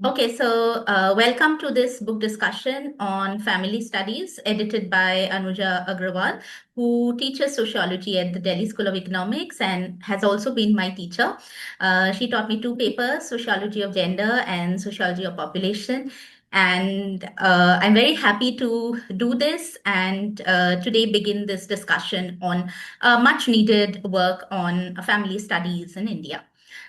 Okay, so welcome to this book discussion on family studies, edited by Anuja Agrawal, who teaches sociology at the Delhi School of Economics and has also been my teacher. She taught me two papers, Sociology of Gender and Sociology of Population. And I'm very happy to do this and today begin this discussion on much needed work on family studies in India.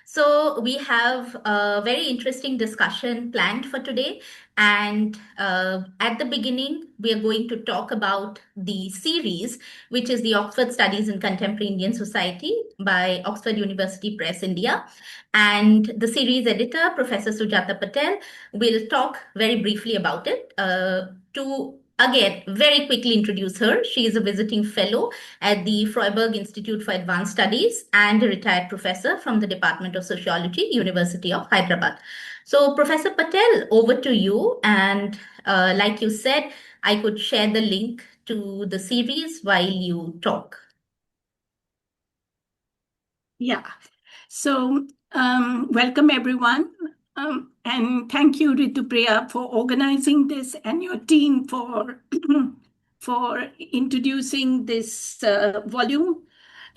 So, we have a very interesting discussion planned for today. And at the beginning, we are going to talk about the series, which is the Oxford Studies in Contemporary Indian Society by Oxford University Press, India. And the series editor, Professor Sujata Patel, will talk very briefly about it. To again, very quickly introduce her. She is a visiting fellow at the Freiburg Institute for Advanced Studies and a retired professor from the Department of Sociology, University of Hyderabad. So, Professor Patel, over to you. And like you said, I could share the link to the series while you talk. Yeah. So, welcome everyone. And thank you, Ritupriya, for organizing this and your team for, for introducing this volume.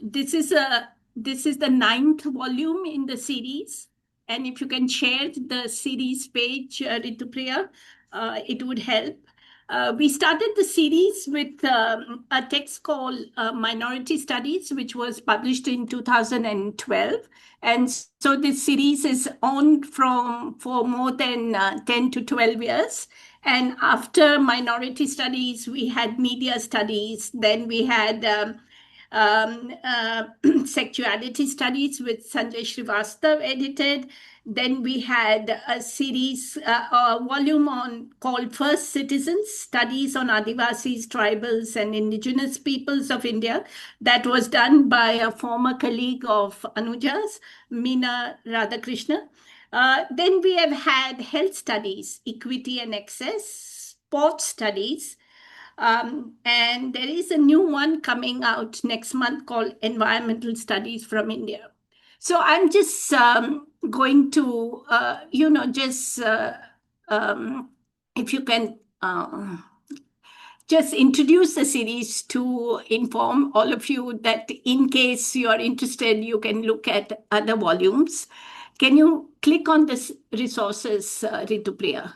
This is the ninth volume in the series. And if you can share the series page, Ritupriya, it would help. We started the series with a text called Minority Studies, which was published in 2012. And so this series is on for more than 10 to 12 years. And after minority studies, we had media studies, then we had sexuality studies with Sanjay Srivastav edited. Then we had a series, a volume called First Citizens, Studies on Adivasis, Tribals and Indigenous Peoples of India. That was done by a former colleague of Anuja's, Meena Radhakrishna. Then we have had health studies, equity and access, sports studies, and there is a new one coming out next month called Environmental Studies from India. So I'm just going to, if you can just introduce the series to inform all of you that in case you are interested, you can look at other volumes. Can you click on this resources, Ritupriya?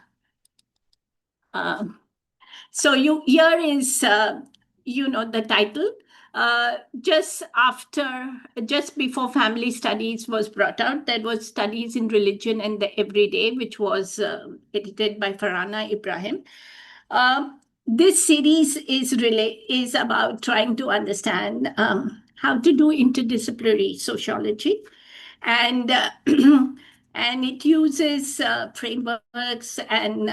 So here is, the title. Just before family studies was brought out, there was Studies in Religion and the Everyday, which was edited by Farhana Ibrahim. This series is about trying to understand how to do interdisciplinary sociology, and and it uses frameworks and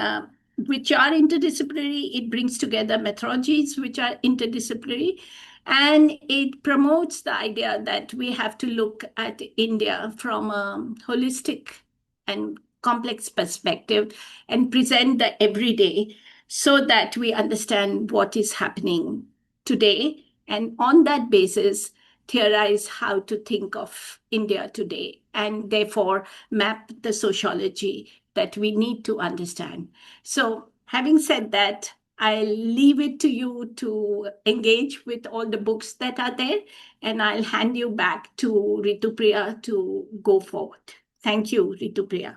which are interdisciplinary. It brings together methodologies which are interdisciplinary, and it promotes the idea that we have to look at India from a holistic and complex perspective and present the everyday so that we understand what is happening today. And on that basis, theorize how to think of India today and therefore map the sociology that we need to understand. So, having said that, I'll leave it to you to engage with all the books that are there, and I'll hand you back to Ritupriya to go forward. Thank you, Ritupriya.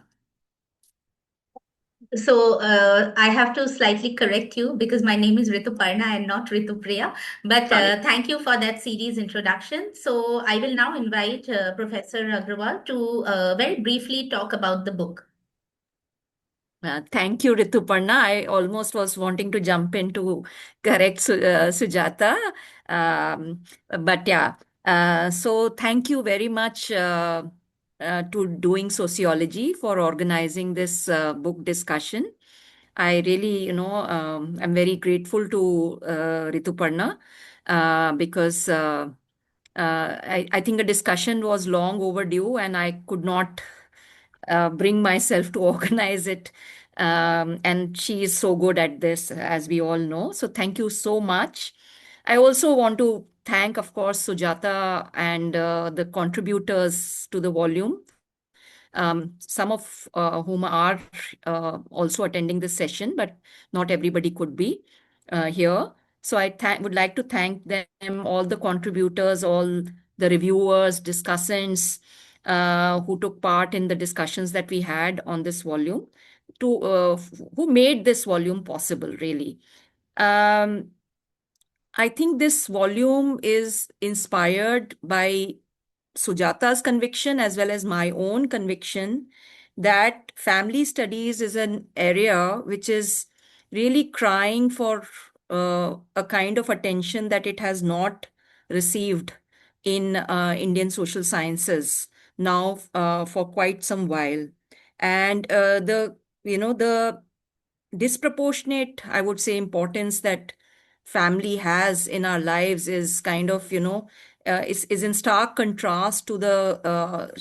So I have to slightly correct you because my name is Rituparna and not Ritupriya. But thank you for that series introduction. So I will now invite Professor Agrawal to very briefly talk about the book. Thank you, Rituparna. I almost was wanting to jump in to correct Sujata. But yeah, so thank you very much to Doing Sociology for organizing this book discussion. I really, I'm very grateful to Rituparna because I think the discussion was long overdue and I could not bring myself to organize it. And she is so good at this, as we all know. So thank you so much. I also want to thank, of course, Sujata and the contributors to the volume some of whom are also attending this session, but not everybody could be here. So I would like to thank them, all the contributors, all the reviewers, discussants who took part in the discussions that we had on this volume, to who made this volume possible, really. Um, I think this volume is inspired by Sujata's conviction as well as my own conviction that family studies is an area which is really crying for a kind of attention that it has not received in Indian social sciences now for quite some while. And the disproportionate, I would say, importance that family has in our lives is kind of, is in stark contrast to the,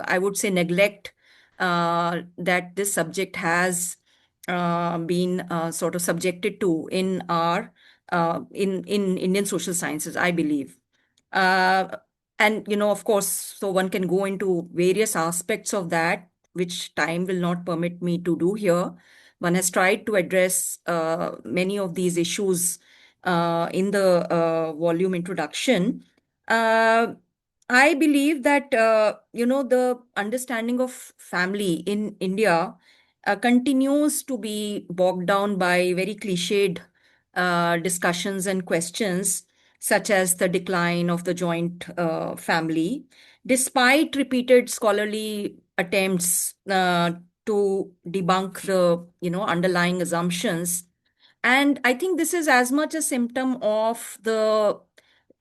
I would say, neglect that this subject has been sort of subjected to in our in Indian social sciences, I believe. Uh, and of course, so one can go into various aspects of that, which time will not permit me to do here. One has tried to address many of these issues in the volume introduction. Uh, I believe that the understanding of family in India continues to be bogged down by very cliched discussions and questions, such as the decline of the joint family, despite repeated scholarly attempts to debunk the underlying assumptions. And I think this is as much a symptom of the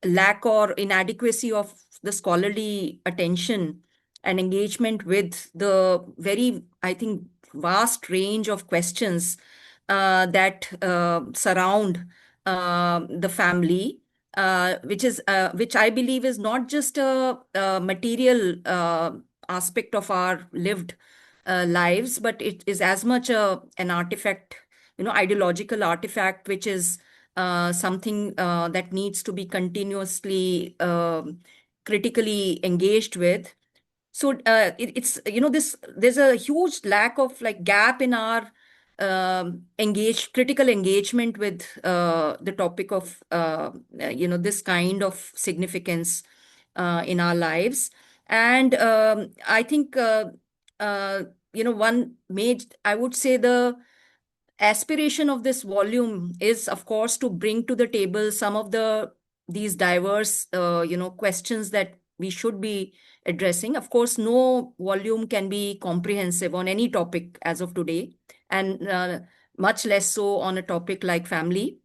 lack or inadequacy of the scholarly attention and engagement with the very, I think, vast range of questions that surround the family, which I believe is not just a material aspect of our lived lives, but it is as much an artifact, ideological artifact, which is something that needs to be continuously critically engaged with. So it's this there's a huge lack of like gap in our critical engagement with the topic of this kind of significance in our lives. And I think uh, one made, I would say, the aspiration of this volume is, of course, to bring to the table some of these diverse questions that we should be addressing. Of course, no volume can be comprehensive on any topic as of today, and much less so on a topic like family.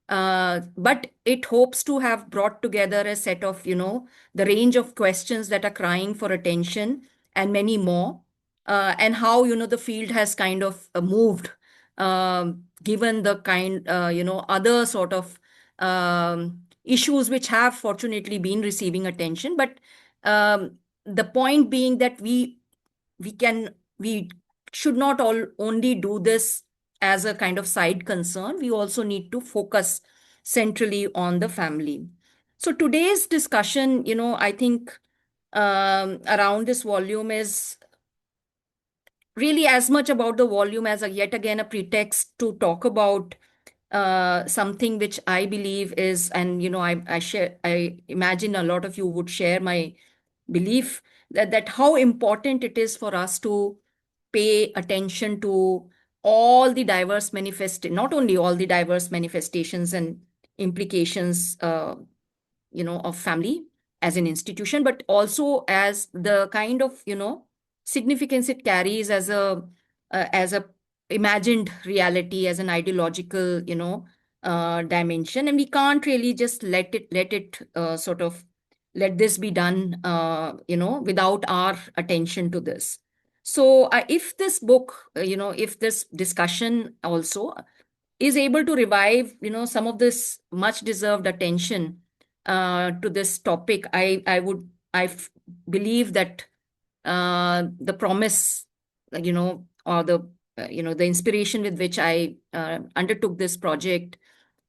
But it hopes to have brought together a set of, the range of questions that are crying for attention and many more, and how, the field has kind of moved, given the kind, other sort of issues which have fortunately been receiving attention. But the point being that we should not all only do this as a kind of side concern. We also need to focus centrally on the family. So today's discussion, I think around this volume is really as much about the volume as yet again a pretext to talk about something which I believe is, and I imagine a lot of you would share my belief that how important it is for us to pay attention to all the diverse not only all the diverse manifestations and implications of family as an institution, but also as the kind of significance it carries as a imagined reality, as an ideological dimension. And we can't really just let this be done without our attention to this. So if this book, if this discussion also is able to revive some of this much deserved attention to this topic, I believe that the promise, or the inspiration with which I undertook this project,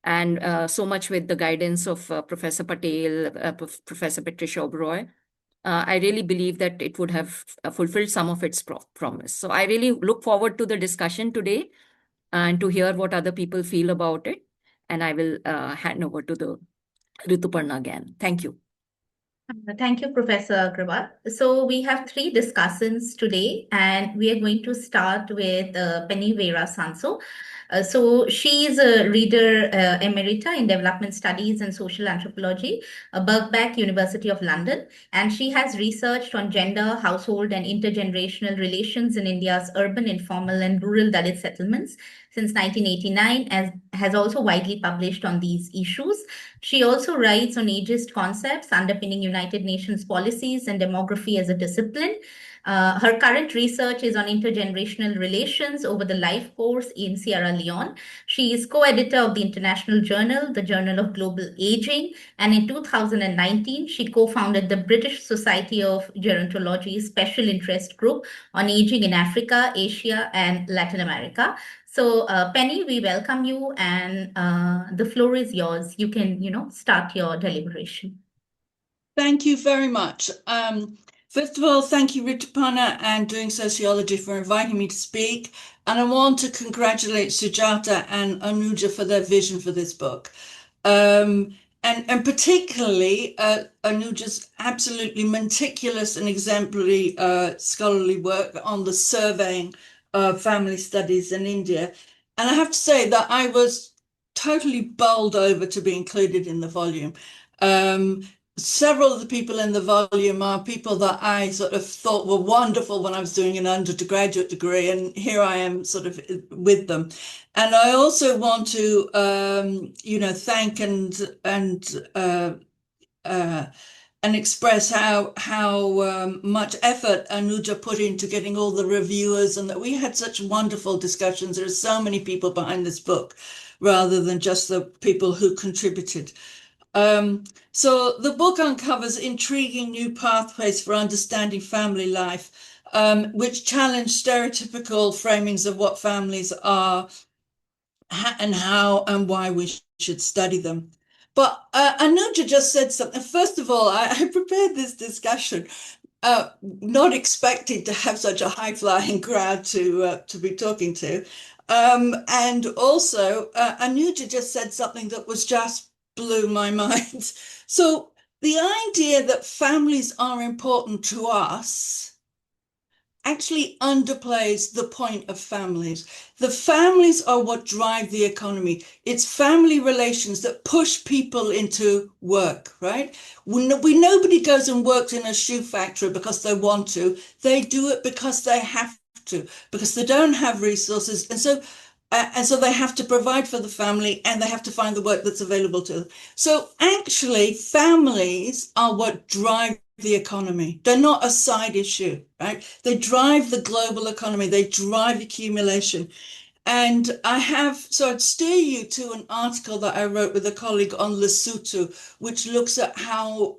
and so much with the guidance of Professor Patel, Professor Patricia Oberoi, I really believe that it would have fulfilled some of its promise. So I really look forward to the discussion today and to hear what other people feel about it. And I will hand over to the Rituparna again. Thank you. Thank you, Professor Agrawal. So we have three discussants today, and we are going to start with Penny Vera Sanso. So she is a reader emerita in development studies and social anthropology, Birkbeck, University of London, and she has researched on gender, household, and intergenerational relations in India's urban, informal, and rural Dalit settlements since 1989, and has also widely published on these issues. She also writes on ageist concepts underpinning United Nations policies and demography as a discipline. Her current research is on intergenerational relations over the life course in Sierra Leone. She is co-editor of the international journal, the Journal of Global Aging, and in 2019, she co-founded the British Society of Gerontology Special Interest Group on Aging in Africa, Asia, and Latin America. So, Penny, we welcome you, and the floor is yours. You can, start your deliberation. Thank you very much. First of all, thank you, Rituparna and Doing Sociology for inviting me to speak. And I want to congratulate Sujata and Anuja for their vision for this book. And particularly Anuja's absolutely meticulous and exemplary scholarly work on the surveying of family studies in India. And I have to say that I was totally bowled over to be included in the volume. Several of the people in the volume are people that I sort of thought were wonderful when I was doing an undergraduate degree, and here I am sort of with them. And I also want to, thank and express how much effort Anuja put into getting all the reviewers, and that we had such wonderful discussions. There are so many people behind this book, rather than just the people who contributed. So the book uncovers intriguing new pathways for understanding family life, which challenge stereotypical framings of what families are and how and why we should study them. But Anuja just said something. First of all, I prepared this discussion not expecting to have such a high-flying crowd to be talking to. And also, Anuja just said something that was just blew my mind. So the idea that families are important to us actually underplays the point of families. The families are what drive the economy. It's family relations that push people into work, right? Nobody goes and works in a shoe factory because they want to. They do it because they have to, because they don't have resources. And so they have to provide for the family, and they have to find the work that's available to them. So actually, families are what drive the economy. They're not a side issue, right? They drive the global economy. They drive accumulation. And I'd steer you to an article that I wrote with a colleague on Lesotho, which looks at how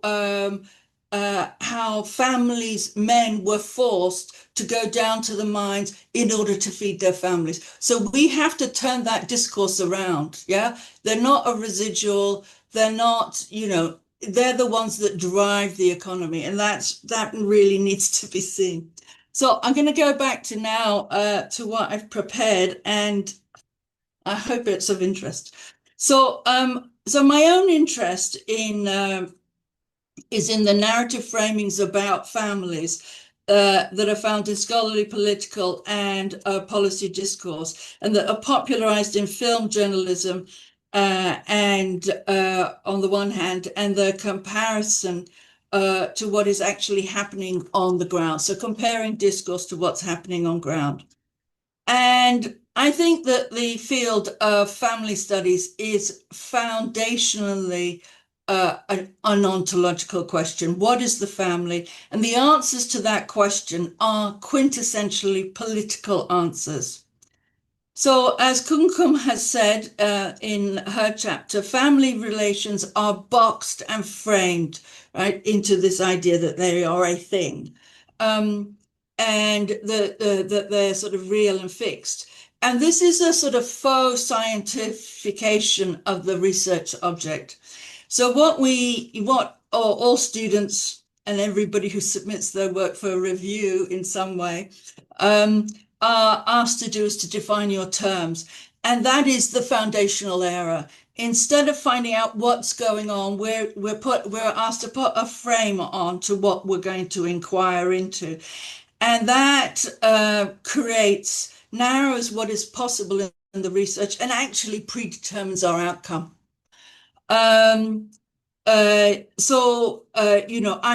families, men were forced to go down to the mines in order to feed their families. So we have to turn that discourse around. Yeah, they're not a residual. They're not, they're the ones that drive the economy, and that really needs to be seen. So I'm going to go back to now to what I've prepared, and I hope it's of interest. So my own interest is in the narrative framings about families that are found in scholarly, political, and policy discourse, and that are popularized in film journalism and on the one hand, and the comparison to what is actually happening on the ground. So comparing discourse to what's happening on ground. And I think that the field of family studies is foundationally an ontological question. What is the family? And the answers to that question are quintessentially political answers. So as Kumkum has said in her chapter, family relations are boxed and framed, right, into this idea that they are a thing, and that they're sort of real and fixed. And this is a sort of faux scientification of the research object. So what all students and everybody who submits their work for review in some way, are asked to do is to define your terms. And that is the foundational error. Instead of finding out what's going on, we're asked to put a frame on to what we're going to inquire into. And that narrows what is possible in the research and actually predetermines our outcome. I'm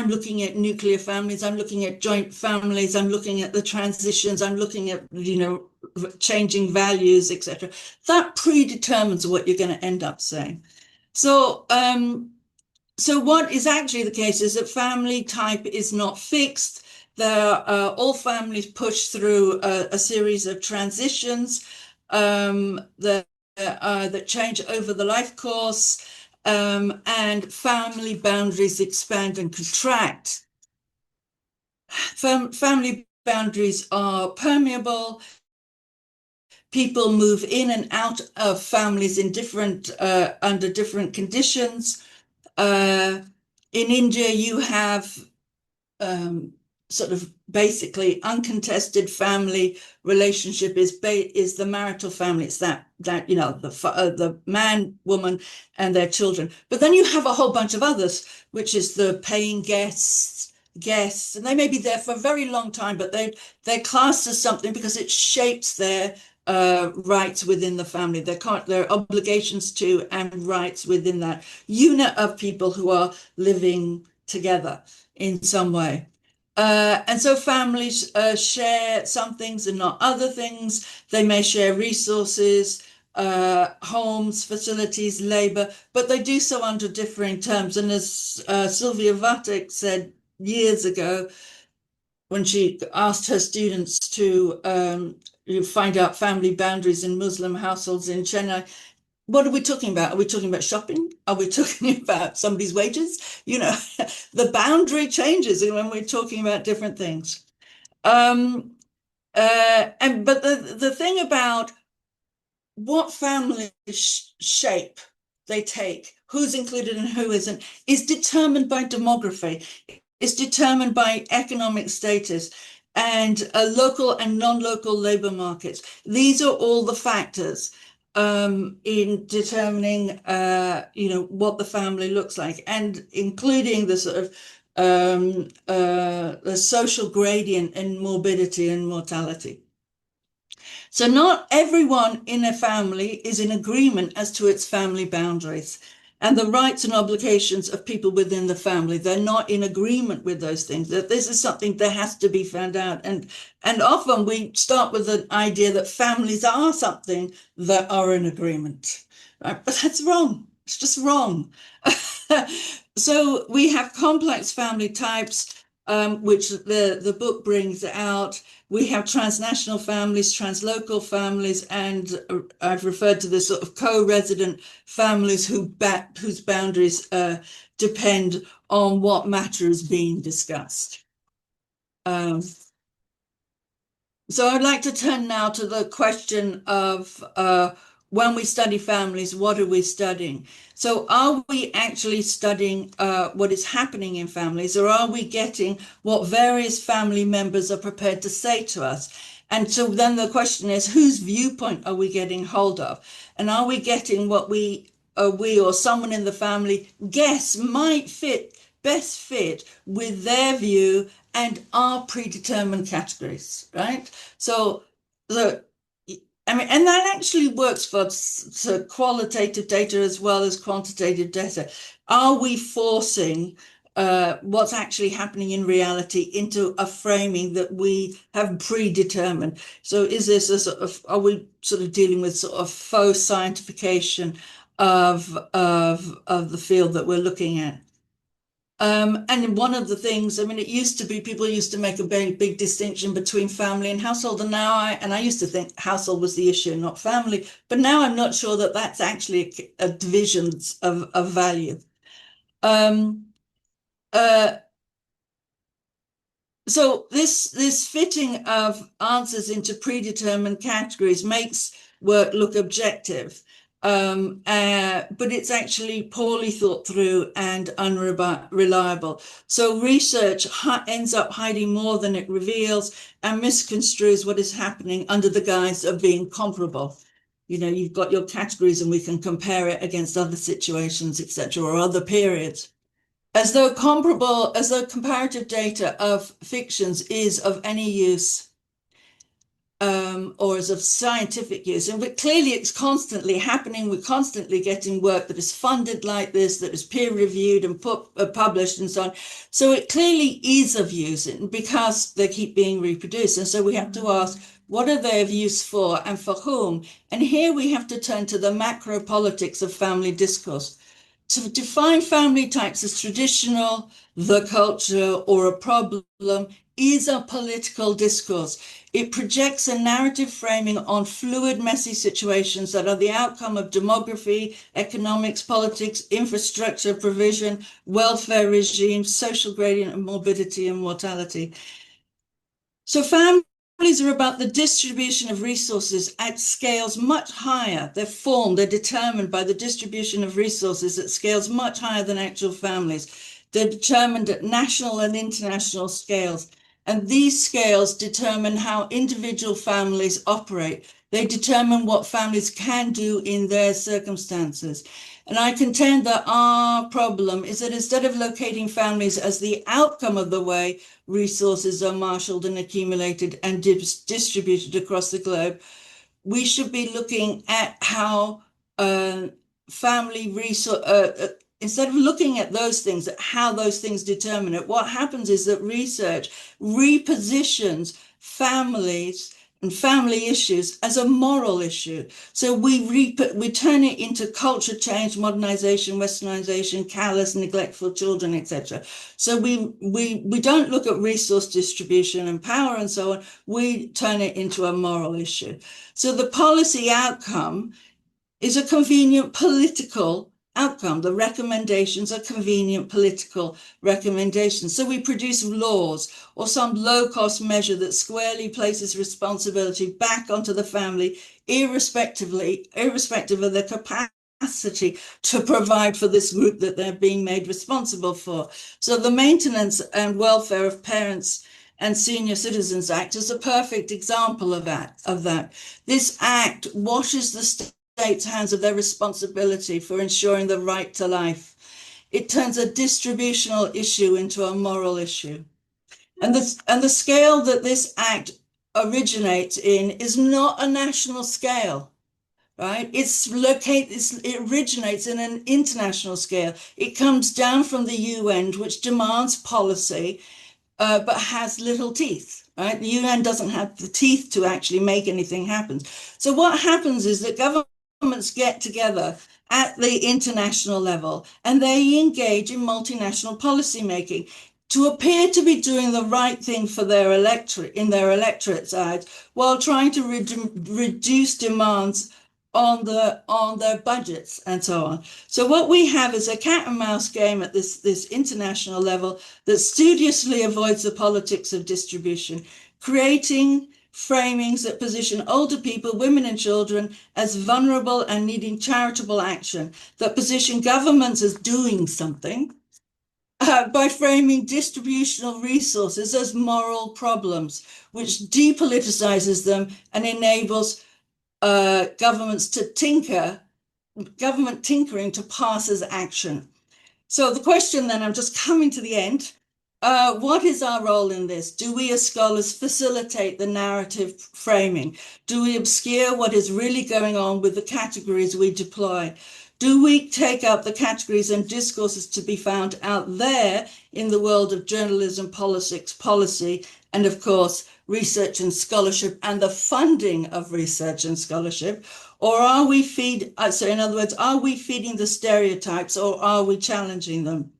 looking at nuclear families, I'm looking at joint families, I'm looking at the transitions, I'm looking at, changing values, etc. That predetermines what you're going to end up saying. So what is actually the case is that family type is not fixed. All families push through a series of transitions that change over the life course, and family boundaries expand and contract. Family boundaries are permeable. People move in and out of families in under different conditions. In India, you have sort of basically uncontested family relationship is the marital family. It's that the man, woman, and their children. But then you have a whole bunch of others, which is the paying guests, and they may be there for a very long time, but they're classed as something because it shapes their rights within the family, their obligations to and rights within that unit of people who are living together in some way. And so families share some things and not other things. They may share resources, homes, facilities, labor, but they do so under differing terms. And as Sylvia Vatek said years ago, when she asked her students to find out family boundaries in Muslim households in Chennai, what are we talking about? Are we talking about shopping? Are we talking about somebody's wages? The boundary changes when we're talking about different things. But the thing about what family shape they take, who's included and who isn't, is determined by demography. It's determined by economic status and local and non-local labor markets. These are all the factors in determining, what the family looks like, and including the sort of the social gradient in morbidity and mortality. So not everyone in a family is in agreement as to its family boundaries and the rights and obligations of people within the family. They're not in agreement with those things. That this is something that has to be found out. And often we start with the idea that families are something that are in agreement, right? But that's wrong. It's just wrong. So we have complex family types, which the book brings out. We have transnational families, translocal families, and I've referred to the sort of co-resident families whose boundaries depend on what matter is being discussed. So I'd like to turn now to the question of when we study families, what are we studying? So are we actually studying what is happening in families, or are we getting what various family members are prepared to say to us? And so then the question is, whose viewpoint are we getting hold of? And are we getting what we or someone in the family guess might best fit with their view and our predetermined categories, right? So and that actually works for qualitative data as well as quantitative data. Are we forcing what's actually happening in reality into a framing that we have predetermined? So is this are we sort of dealing with sort of faux scientification of the field that we're looking at? And one of the things, it used to be people used to make a very big distinction between family and household, and now I used to think household was the issue, not family, but now I'm not sure that that's actually a division of value. So this fitting of answers into predetermined categories makes work look objective. but it's actually poorly thought through and unreliable. So research ends up hiding more than it reveals and misconstrues what is happening under the guise of being comparable. You know, you've got your categories and we can compare it against other situations, etc., or other periods. As though comparative data of fictions is of any use, or as of scientific use. But clearly it's constantly happening. We're constantly getting work that is funded like this, that is peer reviewed and published and so on. So it clearly is of use because they keep being reproduced. And so we have to ask, what are they of use for and for whom? And here we have to turn to the macro politics of family discourse. To define family types as traditional, the culture, or a problem is a political discourse. It projects a narrative framing on fluid, messy situations that are the outcome of demography, economics, politics, infrastructure provision, welfare regimes, social gradient of morbidity and mortality. So families are about the distribution of resources at scales much higher. They're determined by the distribution of resources at scales much higher than actual families. They're determined at national and international scales. And these scales determine how individual families operate. They determine what families can do in their circumstances. And I contend that our problem is that instead of locating families as the outcome of the way resources are marshaled and accumulated and distributed across the globe, we should be looking at how family resource, instead of looking at those things, at how those things determine it, what happens is that research repositions families and family issues as a moral issue. So we turn it into culture change, modernization, westernization, callous, neglectful children, etc. So we don't look at resource distribution and power and so on. We turn it into a moral issue. So the policy outcome is a convenient political outcome. The recommendations are convenient political recommendations. So we produce laws or some low-cost measure that squarely places responsibility back onto the family, irrespective of their capacity to provide for this group that they're being made responsible for. So the Maintenance and Welfare of Parents and Senior Citizens Act is a perfect example of that. This act washes the state's hands of their responsibility for ensuring the right to life. It turns a distributional issue into a moral issue. And the scale that this act originates in is not a national scale, right? It originates in an international scale. It comes down from the UN, which demands policy, but has little teeth. Right? The UN doesn't have the teeth to actually make anything happen. So what happens is that governments get together at the international level and they engage in multinational policy making to appear to be doing the right thing for their electorate side, while trying to reduce demands on their budgets and so on. So what we have is a cat and mouse game at this international level that studiously avoids the politics of distribution, creating framings that position older people, women and children as vulnerable and needing charitable action, that position governments as doing something, by framing distributional resources as moral problems, which depoliticizes them and enables government tinkering to pass as action. So the question then, I'm just coming to the end, what is our role in this? Do we as scholars facilitate the narrative framing? Do we obscure what is really going on with the categories we deploy? Do we take up the categories and discourses to be found out there in the world of journalism, politics, policy, and of course, research and scholarship and the funding of research and scholarship? Or are we in other words, are we feeding the stereotypes or are we challenging them?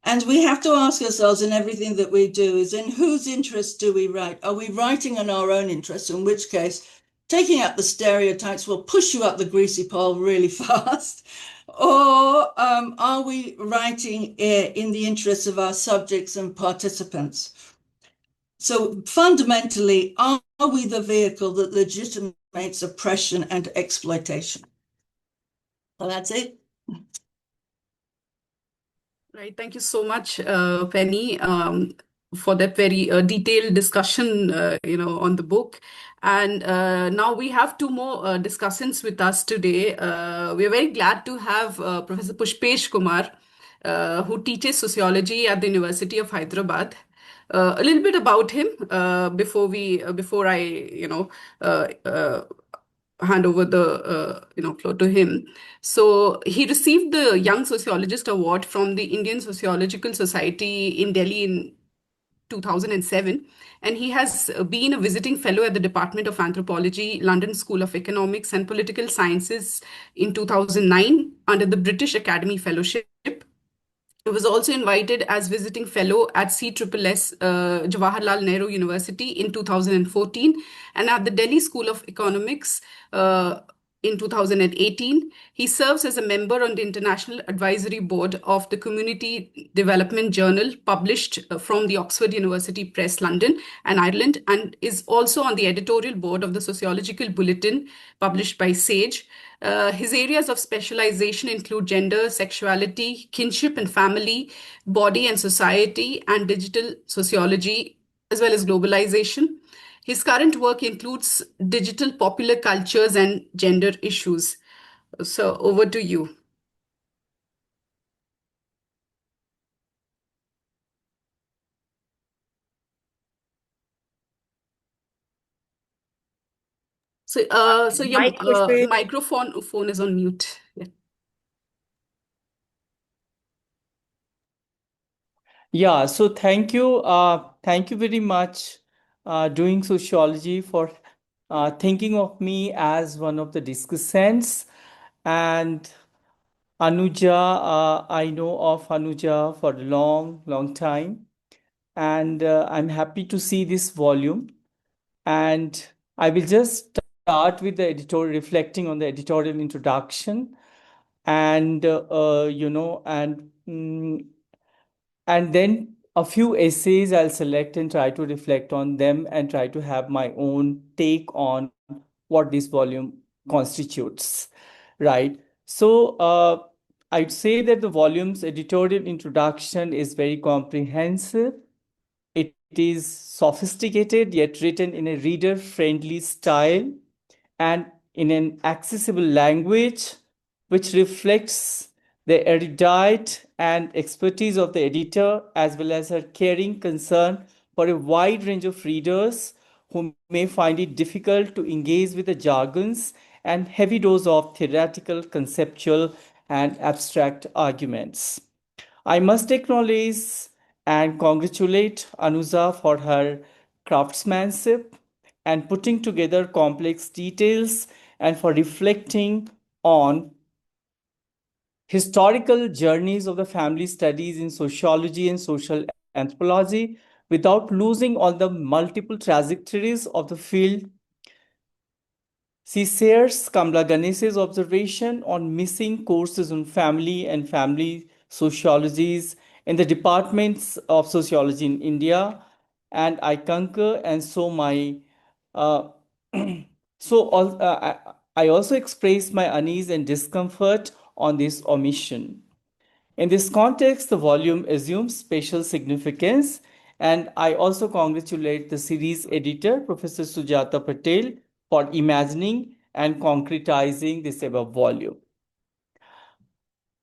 And we have to ask ourselves in everything that we do is, in whose interest do we write? Are we writing in our own interest, in which case taking up the stereotypes will push you up the greasy pole really fast? Or are we writing in the interests of our subjects and participants? So fundamentally, are we the vehicle that legitimates oppression and exploitation? So that's it. Right. Thank you so much, Penny, for that very detailed discussion, on the book. And now we have two more discussants with us today. We are very glad to have Professor Pushpesh Kumar, who teaches sociology at the University of Hyderabad. A little bit about him before I hand over the floor to him. So he received the Young Sociologist Award from the Indian Sociological Society in Delhi in 2007, and he has been a visiting fellow at the Department of Anthropology, London School of Economics and Political Sciences in 2009 under the British Academy Fellowship. He was also invited as visiting fellow at CSSS Jawaharlal Nehru University in 2014 and at the Delhi School of Economics in 2018. He serves as a member on the International Advisory Board of the Community Development Journal, published from the Oxford University Press, London and Ireland, and is also on the editorial board of the Sociological Bulletin, published by SAGE. His areas of specialization include gender, sexuality, kinship and family, body and society, and digital sociology, as well as globalization. His current work includes digital popular cultures and gender issues. So over to you. So your microphone is on mute. Yeah. Yeah, so thank you. Thank you very much, Doing Sociology, for thinking of me as one of the discussants. And Anuja, I know of Anuja for a long, long time. And I'm happy to see this volume. And I will just start with the editorial, reflecting on the editorial introduction. And, and then a few essays I'll select and try to reflect on them and try to have my own take on what this volume constitutes, right? So I'd say that the volume's editorial introduction is very comprehensive. It is sophisticated yet written in a reader-friendly style and in an accessible language, which reflects the erudite and expertise of the editor, as well as her caring concern for a wide range of readers who may find it difficult to engage with the jargons and heavy dose of theoretical, conceptual, and abstract arguments. I must acknowledge and congratulate Anuja for her craftsmanship and putting together complex details and for reflecting on historical journeys of the family studies in sociology and social anthropology without losing all the multiple trajectories of the field. She shares Kamla Ganesh's observation on missing courses on family and family sociologies in the departments of sociology in India, and I concur. And so my uh, I also express my unease and discomfort on this omission. In this context, the volume assumes special significance, and I also congratulate the series editor, Professor Sujata Patel, for imagining and concretizing this above volume.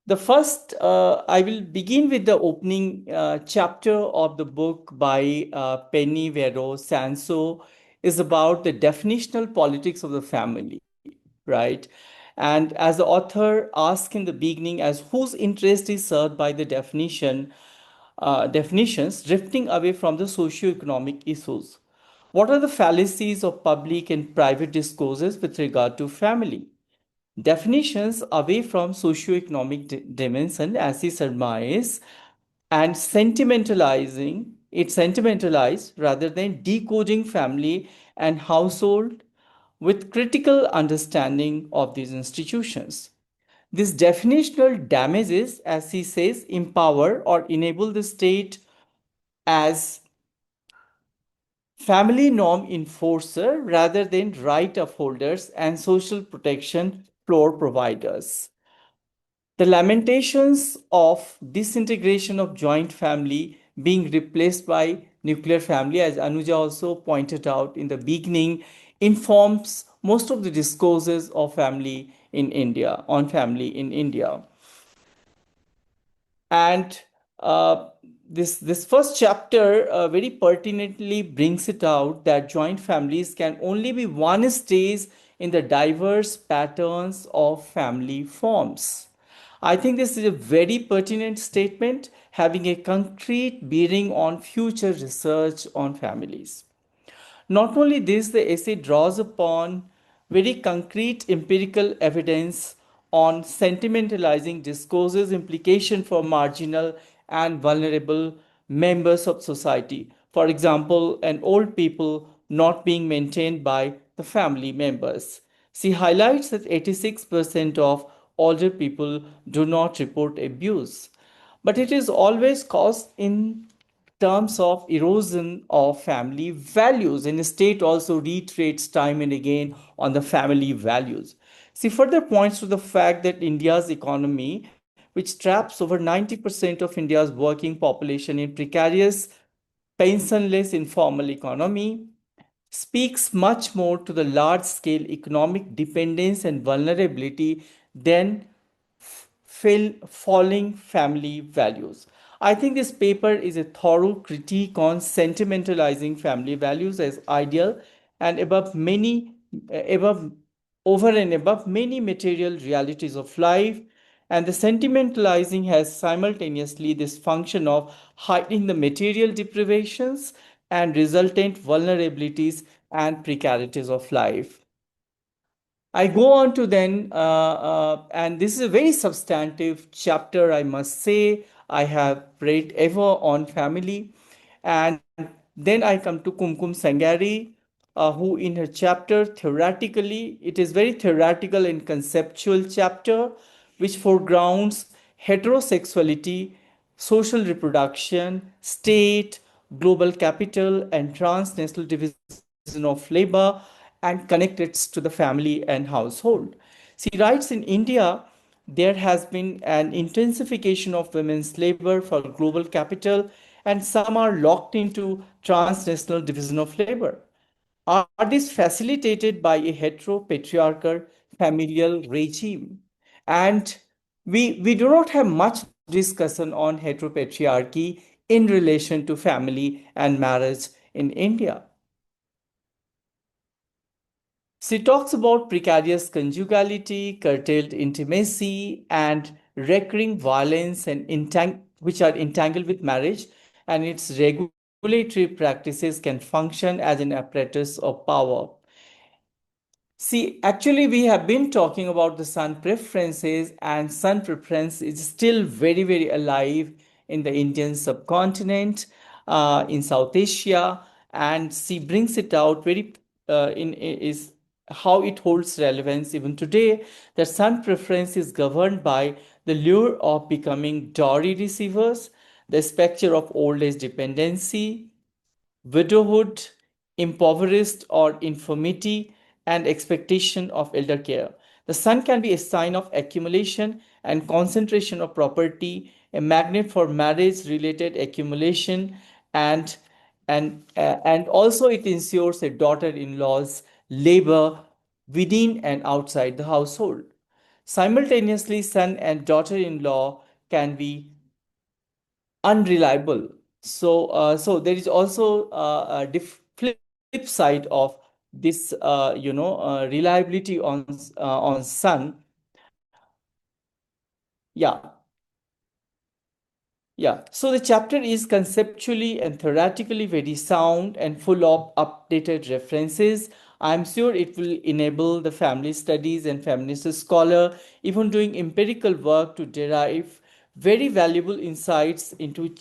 The first, I will begin with the opening chapter of the book by Penny Vero Sanso, is about the definitional politics of the family, right? And as the author asks in the beginning, as whose interest is served by the definitions, drifting away from the socio-economic issues. What are the fallacies of public and private discourses with regard to family? Definitions away from socio-economic dimension, as he surmise, and sentimentalized rather than decoding family and household with critical understanding of these institutions. This definitional damages, as he says, empower or enable the state as family norm enforcer rather than right upholders and social protection floor providers. The lamentations of disintegration of joint family being replaced by nuclear family, as Anuja also pointed out in the beginning, informs most of the discourses of family in India, on family in India. And this first chapter very pertinently brings it out that joint families can only be one stage in the diverse patterns of family forms. I think this is a very pertinent statement having a concrete bearing on future research on families. Not only this, the essay draws upon very concrete empirical evidence on sentimentalizing discourses implication for marginal and vulnerable members of society. For example, an old people not being maintained by the family members. She highlights that 86% of older people do not report abuse, but it is always caused in terms of erosion of family values. And the state also reiterates time and again on the family values. She further points to the fact that India's economy, which traps over 90% of India's working population in precarious, pensionless informal economy, speaks much more to the large scale economic dependence and vulnerability than falling family values. I think this paper is a thorough critique on sentimentalizing family values as ideal and above over and above many material realities of life. And the sentimentalizing has simultaneously this function of hiding the material deprivations and resultant vulnerabilities and precarities of life. I go on to then, and this is a very substantive chapter, I must say. I have read ever on family. And then I come to Kumkum Sangari, who in her chapter, theoretically, it is very theoretical and conceptual chapter, which foregrounds heterosexuality, social reproduction, state, global capital, and transnational division of labor and connect it to the family and household. She writes in India, there has been an intensification of women's labor for global capital, and some are locked into transnational division of labor. Are these facilitated by a hetero-patriarchal familial regime? And we do not have much discussion on heteropatriarchy in relation to family and marriage in India. She talks about precarious conjugality, curtailed intimacy, and recurring violence and which are entangled with marriage, and its regulatory practices can function as an apparatus of power. See, actually, we have been talking about the son preferences, and son preference is still very, very alive in the Indian subcontinent, in South Asia, and she brings it out very in is how it holds relevance even today. That son preference is governed by the lure of becoming dowry receivers, the specter of old age dependency, widowhood, impoverished or infirmity, and expectation of elder care. The sun can be a sign of accumulation and concentration of property, a magnet for marriage related accumulation, and and also it ensures a daughter-in-law's labor within and outside the household. Simultaneously, son and daughter-in-law can be unreliable. So there is also flip side of this, reliability on sun. Yeah, yeah. So the chapter is conceptually and theoretically very sound and full of updated references. I'm sure it will enable the family studies and feminist scholar even doing empirical work to derive very valuable insights into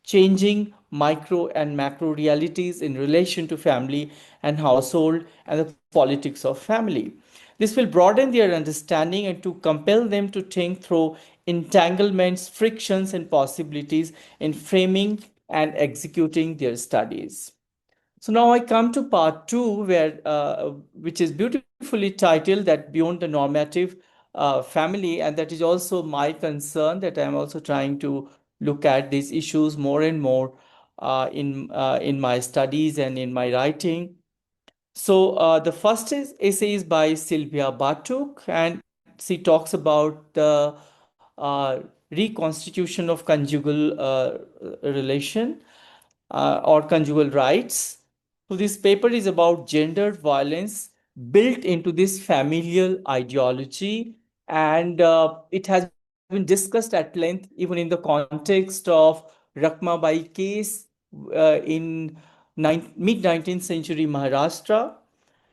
changing micro and macro realities in relation to family and household and the politics of family. This will broaden their understanding and to compel them to think through entanglements, frictions, and possibilities in framing and executing their studies. So now I come to part two, which is beautifully titled that beyond the normative family, and that is also my concern, that I'm also trying to look at these issues more and more in my studies and in my writing. So the first essay is by Sylvia Batuk, and she talks about the reconstitution of conjugal relation or conjugal rights. So this paper is about gendered violence built into this familial ideology, and it has been discussed at length even in the context of Rakmabai case in mid 19th century Maharashtra.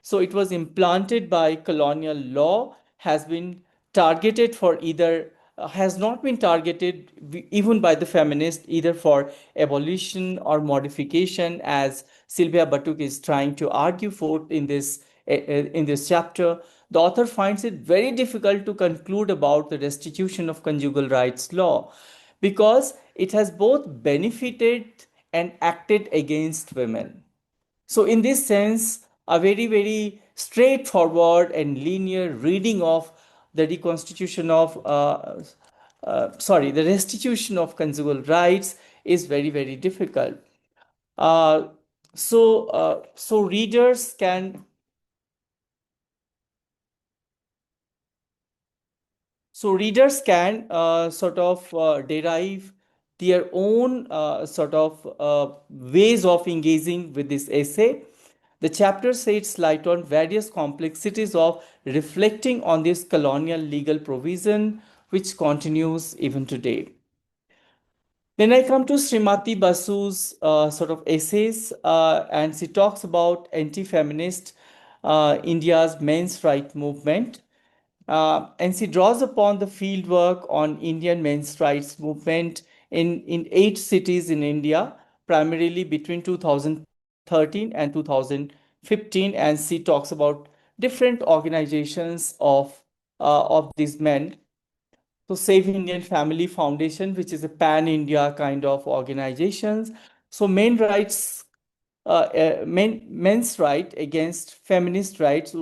So it was implanted by colonial law, has been targeted for either, has not been targeted even by the feminists, either for abolition or modification, as Sylvia Batuk is trying to argue for in this chapter. The author finds it very difficult to conclude about the restitution of conjugal rights law because it has both benefited and acted against women. So, in this sense, a very, very straightforward and linear reading of the reconstitution of, the restitution of conjugal rights is very, very difficult. Uh, so readers can sort of derive their own ways of engaging with this essay. The chapter sheds light on various complexities of reflecting on this colonial legal provision, which continues even today. Then I come to Srimati Basu's sort of essays, and she talks about anti-feminist India's men's right movement. And she draws upon the fieldwork on Indian men's rights movement in 8 cities in India, primarily between 2013 and 2015. And she talks about different organizations of these men. So Save Indian Family Foundation, which is a pan-India kind of organization. So men's right against feminist rights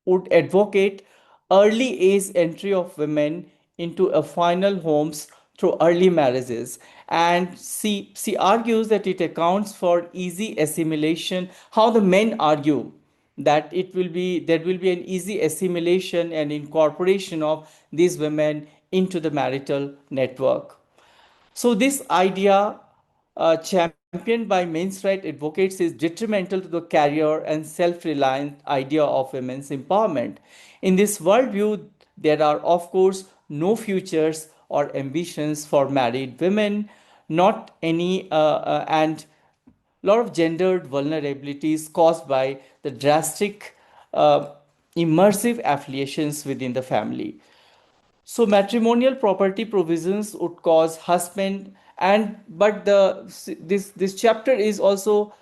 would advocate early age entry of women into a final homes through early marriages. And she argues that it accounts for easy assimilation. How the men argue that there will be an easy assimilation and incorporation of these women into the marital network. So this idea, championed by men's rights advocates, is detrimental to the career and self-reliant idea of women's empowerment. In this worldview, there are, of course, no futures or ambitions for married women, not any, and a lot of gendered vulnerabilities caused by the drastic, immersive affiliations within the family. So matrimonial property provisions would cause husband, and but this chapter is also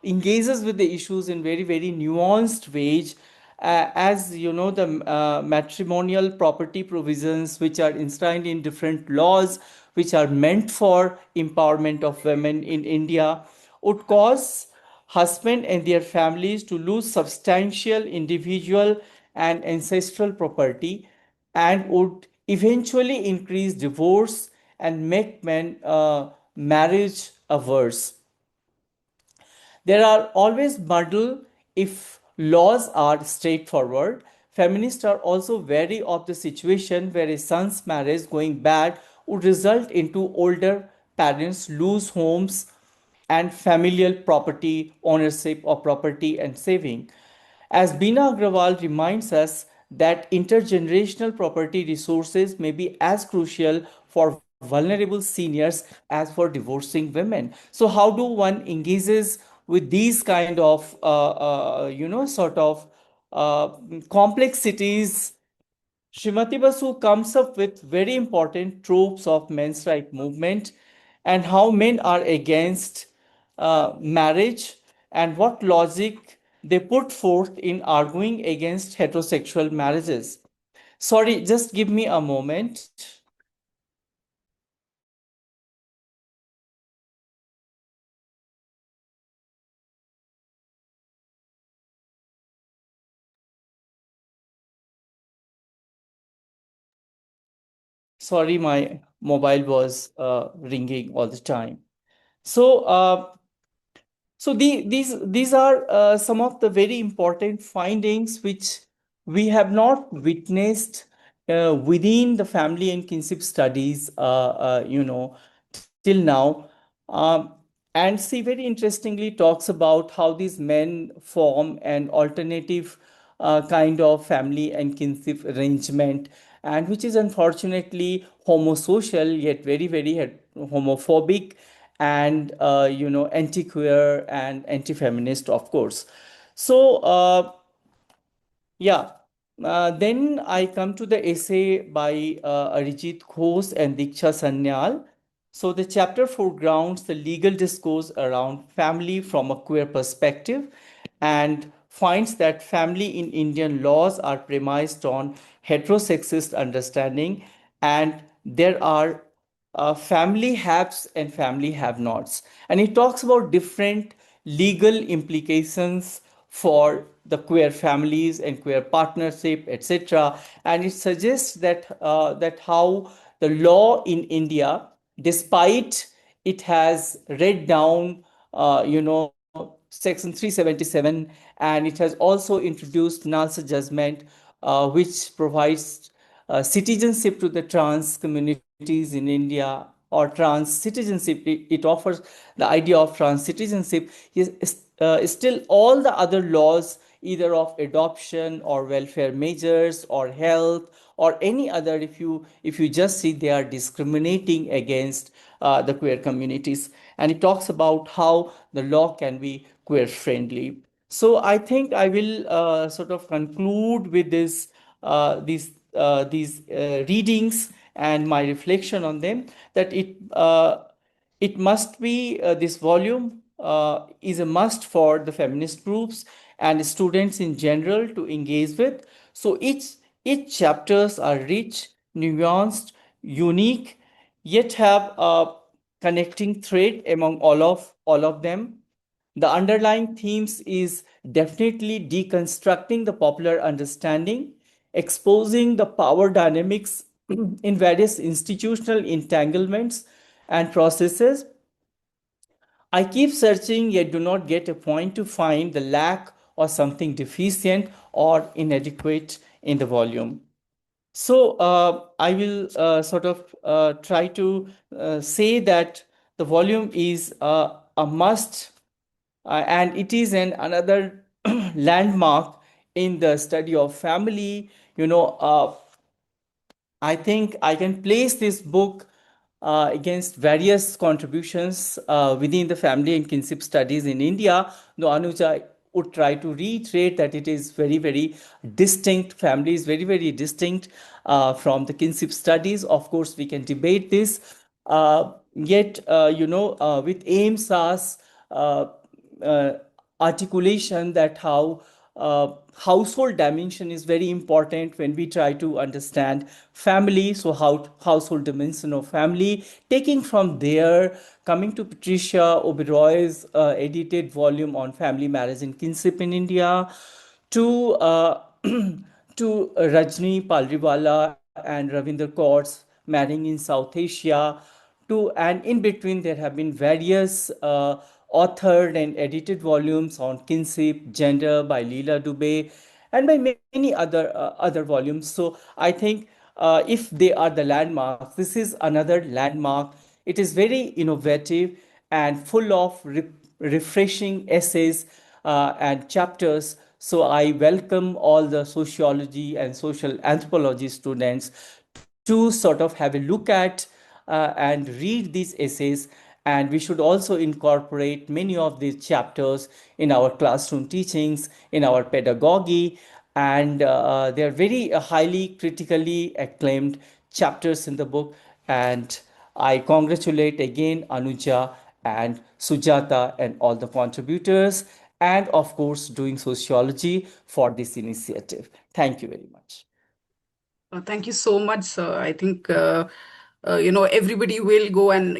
engages with the issues in very, very nuanced ways. As you know, the matrimonial property provisions, which are enshrined in different laws, which are meant for empowerment of women in India, would cause husband and their families to lose substantial individual and ancestral property, and would eventually increase divorce and make men marriage averse. There are always muddle if laws are straightforward. Feminists are also wary of the situation where a son's marriage going bad would result into older parents lose homes and familial property ownership of property and saving. As Bina Agrawal reminds us that intergenerational property resources may be as crucial for vulnerable seniors as for divorcing women. So how do one engages with these kind of complexities? Srimati Basu comes up with very important tropes of men's right movement and how men are against marriage and what logic they put forth in arguing against heterosexual marriages. Sorry, just give me a moment. Sorry, my mobile was ringing all the time. So these are some of the very important findings which we have not witnessed within the family and kinship studies, till now. And she very interestingly talks about how these men form an alternative kind of family and kinship arrangement, and which is unfortunately homosocial yet very, very homophobic, and anti-queer and anti-feminist, of course. So then I come to the essay by Arijit Ghosh and Diksha Sanyal. So the chapter foregrounds the legal discourse around family from a queer perspective, and finds that family in Indian laws are premised on heterosexist understanding, and there are family haves and family have nots. And it talks about different legal implications for the queer families and queer partnership, etc. And it suggests that how the law in India, despite it has read down, Section 377, and it has also introduced Nalsa judgment, which provides citizenship to the trans communities in India, or trans citizenship. It offers the idea of trans citizenship. Still, all the other laws, either of adoption or welfare measures or health or any other, if you just see, they are discriminating against the queer communities. And it talks about how the law can be queer friendly. So I think I will sort of conclude with these readings and my reflection on them, that it must be, this volume is a must for the feminist groups and students in general to engage with. So each chapters are rich, nuanced, unique, yet have a connecting thread among all of them. The underlying themes is definitely deconstructing the popular understanding, exposing the power dynamics in various institutional entanglements and processes. I keep searching yet do not get a point to find the lack or something deficient or inadequate in the volume. So I will sort of try to say that the volume is a must, and it is another landmark in the study of family. I think I can place this book against various contributions within the family and kinship studies in India. Though Anuja would try to reiterate that it is very, very distinct, family is very, very distinct from the kinship studies. Of course, we can debate this. Yet, with AIMSA's uh, articulation, that how household dimension is very important when we try to understand family. So how household dimension of family, taking from there, coming to Patricia Oberoy's edited volume on family, marriage and kinship in India, to to Rajni Palriwala and Ravinder Kaur's Marrying in South Asia, and in between there have been various authored and edited volumes on kinship, gender by Leela Dubey, and by many other volumes. So I think if they are the landmarks, this is another landmark. It is very innovative and full of refreshing essays and chapters. So I welcome all the sociology and social anthropology students to sort of have a look at and read these essays. And we should also incorporate many of these chapters in our classroom teachings, in our pedagogy. And they are very highly critically acclaimed chapters in the book. And I congratulate again Anuja and Sujata and all the contributors, and of course, doing sociology for this initiative. Thank you very much. Thank you so much, sir. I think everybody will go and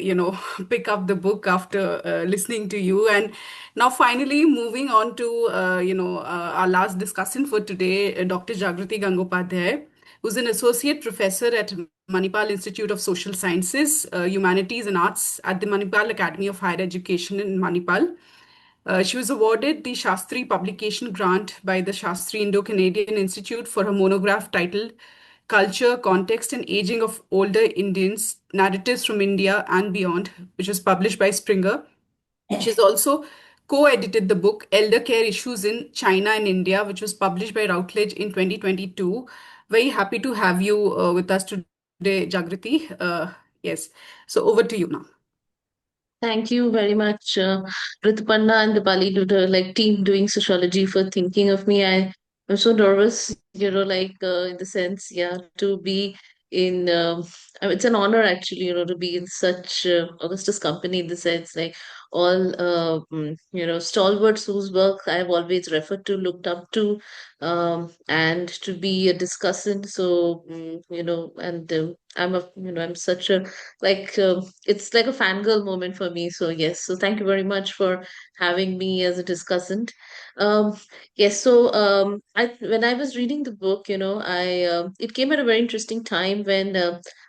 pick up the book after listening to you. And now, finally, moving on to our last discussion for today, Dr. Jagrati Gangopadhyay. who's an associate professor at Manipal Institute of Social Sciences, Humanities and Arts at the Manipal Academy of Higher Education in Manipal. She was awarded the Shastri Publication Grant by the Shastri Indo-Canadian Institute for her monograph titled Culture, Context and Aging of Older Indians, Narratives from India and Beyond, which was published by Springer. She's also co-edited the book Elder Care Issues in China and India, which was published by Routledge in 2022. Very happy to have you with us today, Jagriti. Yes, so over to you now. Thank you very much, Rituparna and the Bali Tutor team doing sociology for thinking of me. I'm so nervous, in the sense, yeah, to be in. It's an honor actually, to be in such Augustus company in the sense all stalwarts whose work I've always referred to, looked up to, and to be a discussant. So and I'm such a it's like a fangirl moment for me. So yes, so thank you very much for having me as a discussant. Um, yes, so when I was reading the book, I it came at a very interesting time when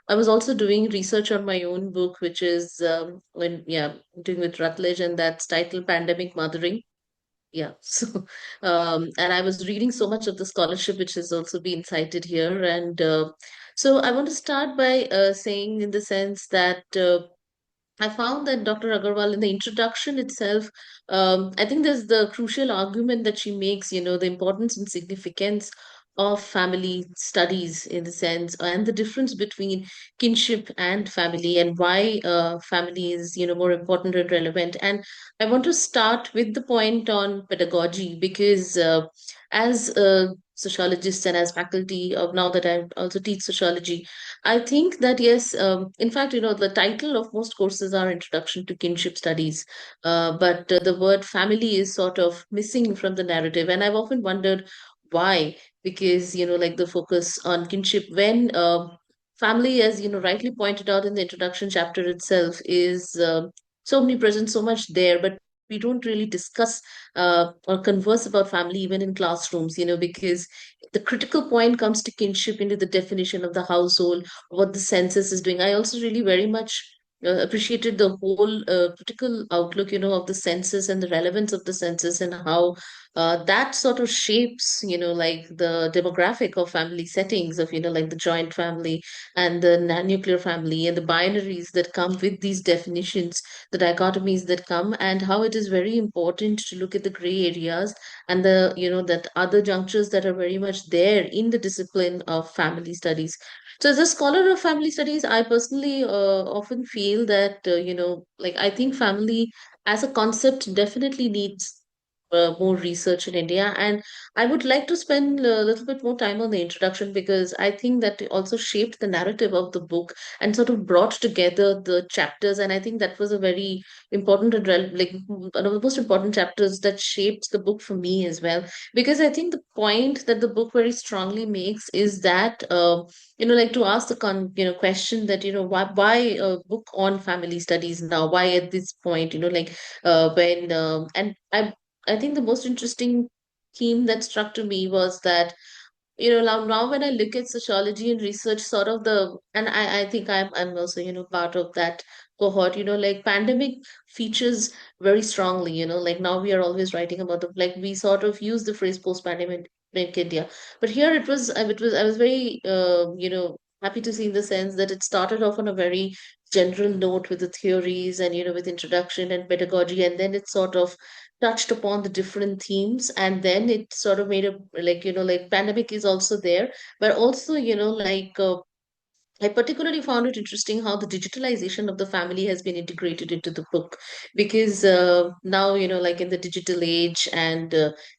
I was also doing research on my own book, which is doing with Rutledge, and that's titled Pandemic Mothering. Yeah, so and I was reading so much of the scholarship which has also been cited here, and so I want to start by saying, in the sense that I found that Dr. Agarwal, in the introduction itself, I think there's the crucial argument that she makes, the importance and significance of family studies, in the sense, and the difference between kinship and family, and why family is, more important and relevant. And I want to start with the point on pedagogy, because as a sociologist and as faculty of, now that I also teach sociology, I think that yes, in fact, the title of most courses are Introduction to Kinship Studies, but the word family is sort of missing from the narrative. And I've often wondered why, because, the focus on kinship, when family, as rightly pointed out in the introduction chapter itself, is so omnipresent, so much there, but we don't really discuss or converse about family even in classrooms, because the critical point comes to kinship, into the definition of the household, what the census is doing. I also really very much appreciated the whole critical outlook, of the census and the relevance of the census, and how that sort of shapes, the demographic of family settings of, the joint family and the nuclear family, and the binaries that come with these definitions, the dichotomies that come, and how it is very important to look at the gray areas and the, that other junctures that are very much there in the discipline of family studies. So, as a scholar of family studies, I personally often feel that, I think family as a concept definitely needs more research in India. And I would like to spend a little bit more time on the introduction, because I think that it also shaped the narrative of the book and sort of brought together the chapters. And I think that was a very important and one of the most important chapters that shaped the book for me as well. Because I think the point that the book very strongly makes is that to ask the question that, why a book on family studies now, why at this point, when and I think the most interesting theme that struck to me was that, now when I look at sociology and research, sort of and I think I'm also, part of that cohort, pandemic features very strongly, now we are always writing about we sort of use the phrase post-pandemic India. But here I was very, happy to see, in the sense that it started off on a very general note with the theories and, with introduction and pedagogy, and then it sort of touched upon the different themes, and then it sort of made a, pandemic is also there, but also, I particularly found it interesting how the digitalization of the family has been integrated into the book, because now, in the digital age, and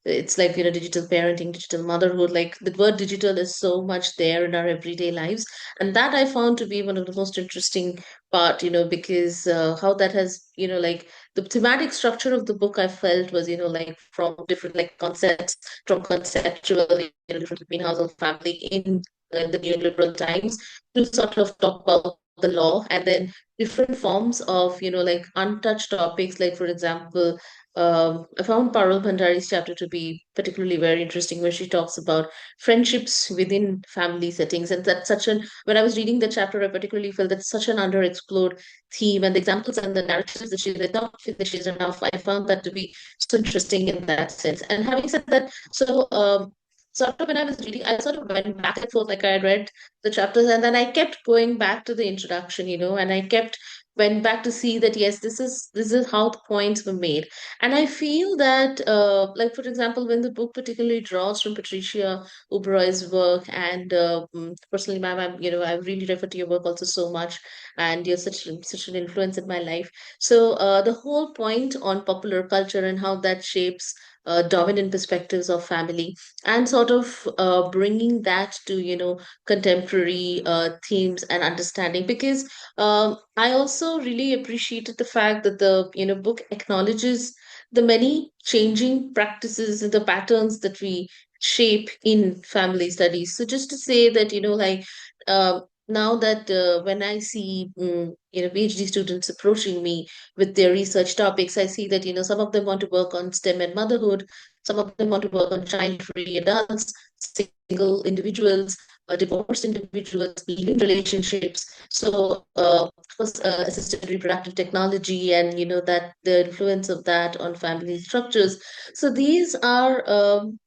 it's digital parenting, digital motherhood, the word digital is so much there in our everyday lives. And that I found to be one of the most interesting part, because how that has, the thematic structure of the book, I felt was, from different concepts, from conceptual, difference between household family in the neoliberal times, to sort of talk about the law, and then different forms of, untouched topics, for example, I found Parul Bhandari's chapter to be particularly very interesting, where she talks about friendships within family settings. And that's such an, when I was reading the chapter, I particularly felt that's such an underexplored theme. And the examples and the narratives that she did not feel that she's enough. I found that to be so interesting in that sense. And having said that, sort of when I was reading, I sort of went back and forth, like I read the chapters and then I kept going back to the introduction, and I kept went back to see that yes, this is how the points were made. And I feel that, like, for example, when the book particularly draws from Patricia Uberoy's work, and personally, ma'am, I really refer to your work also so much, and you're such an influence in my life. So the whole point on popular culture and how that shapes dominant perspectives of family, and sort of bringing that to contemporary themes and understanding, because I also really appreciated the fact that the book acknowledges the many changing practices and the patterns that we shape in family studies. So just to say that, now that when I see, PhD students approaching me with their research topics, I see that, some of them want to work on STEM and motherhood, some of them want to work on child-free adults, single individuals, divorced individuals, living relationships. So, of course, assisted reproductive technology, and that the influence of that on family structures. So these are,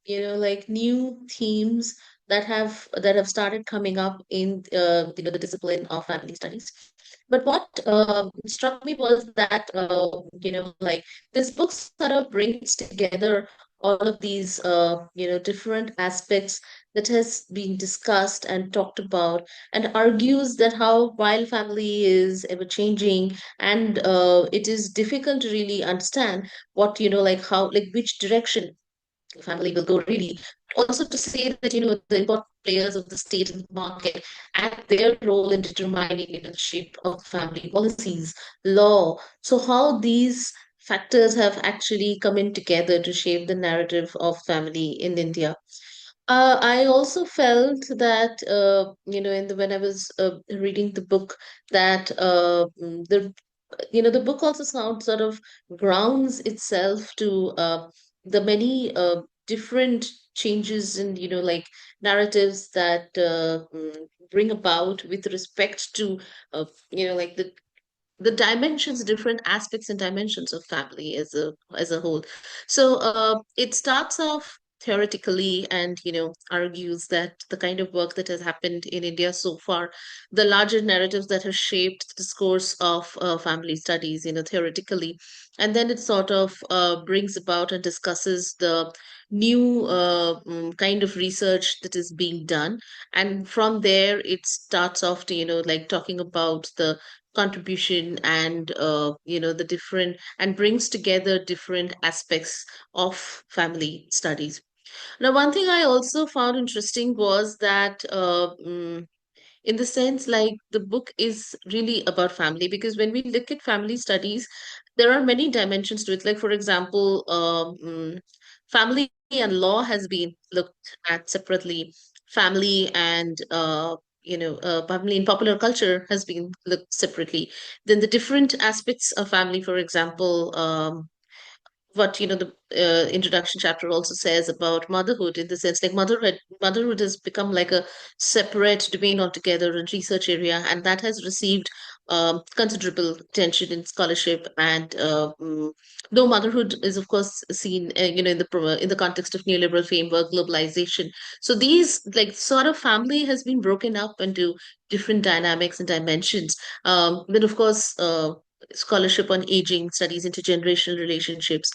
like new themes that have started coming up in the discipline of family studies. But what struck me was that like this book sort of brings together all of these different aspects that has been discussed and talked about, and argues that how while family is ever changing, and it is difficult to really understand what like how, like, which direction family will go really. Also to say that the important players of the state and market and their role in determining the shape of family policies, law. So how these factors have actually come in together to shape the narrative of family in India. I also felt that when I was reading the book, that the book also sort of grounds itself to the many different changes in like narratives that bring about with respect to like the dimensions, different aspects and dimensions of family as a whole. So it starts off theoretically, and argues that the kind of work that has happened in India so far, the larger narratives that have shaped the discourse of family studies, theoretically, and then it sort of brings about and discusses the new kind of research that is being done, and from there it starts off to like talking about the contribution and the different, and brings together different aspects of family studies. Now, one thing I also found interesting was that in the sense, like, the book is really about family, because when we look at family studies, there are many dimensions to it. Like, for example, family and law has been looked at separately. Family and family in popular culture has been looked separately. Then the different aspects of family, for example, what the introduction chapter also says about motherhood, in the sense, like, motherhood has become like a separate domain altogether and research area, and that has received considerable attention in scholarship. And though motherhood is of course seen in the context of neoliberal framework, globalization, so these, like, sort of family has been broken up into different dynamics and dimensions. Then of course scholarship on aging, studies intergenerational relationships.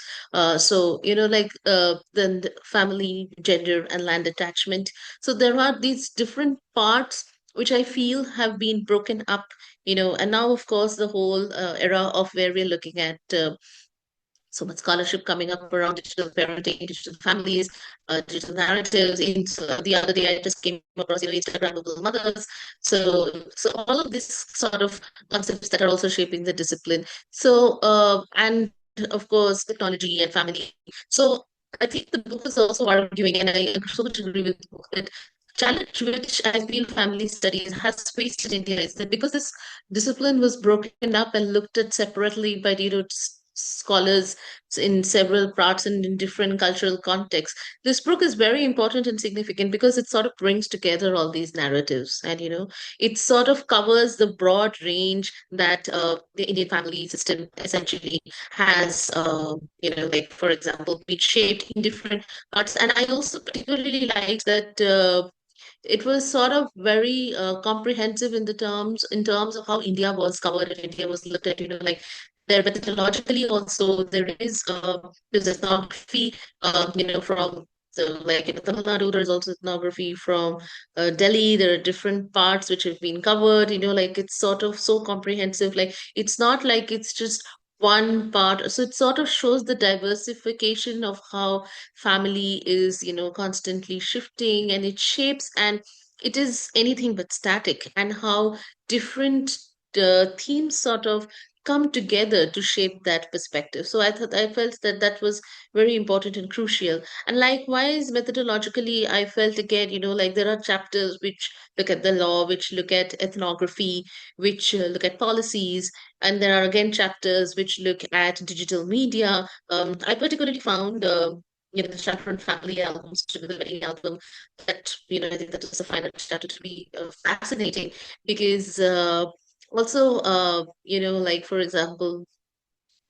So, like, then the family, gender, and land attachment. So there are these different parts which I feel have been broken up, and now, of course, the whole era of where we're looking at so much scholarship coming up around digital parenting, digital families, digital narratives. The other day, I just came across Instagrammable mothers. So all of these sort of concepts that are also shaping the discipline. So and of course, technology and family. So I think the book is also arguing, and I so much agree with the book, that challenge which I feel family studies has faced in India is that because this discipline was broken up and looked at separately by scholars in several parts and in different cultural contexts. This book is very important and significant because it sort of brings together all these narratives, and it sort of covers the broad range that the Indian family system essentially has, like, for example, been shaped in different parts. And I also particularly liked that it was sort of very comprehensive in terms of how India was covered and India was looked at. Like, there methodologically also there's ethnography, from like in Tamil Nadu, there's also ethnography from Delhi. There are different parts which have been covered. Like, it's sort of so comprehensive. Like, it's not like it's just one part. So it sort of shows the diversification of how family is constantly shifting, and it shapes, and it is anything but static, and how different themes sort of come together to shape that perspective. So I felt that that was very important and crucial. And likewise, methodologically, I felt again, like, there are chapters which look at the law, which look at ethnography, which look at policies, and there are again chapters which look at digital media. I particularly found the chapter on family albums to be the wedding album. That, I think that was a final chapter to be fascinating, because also, like, for example,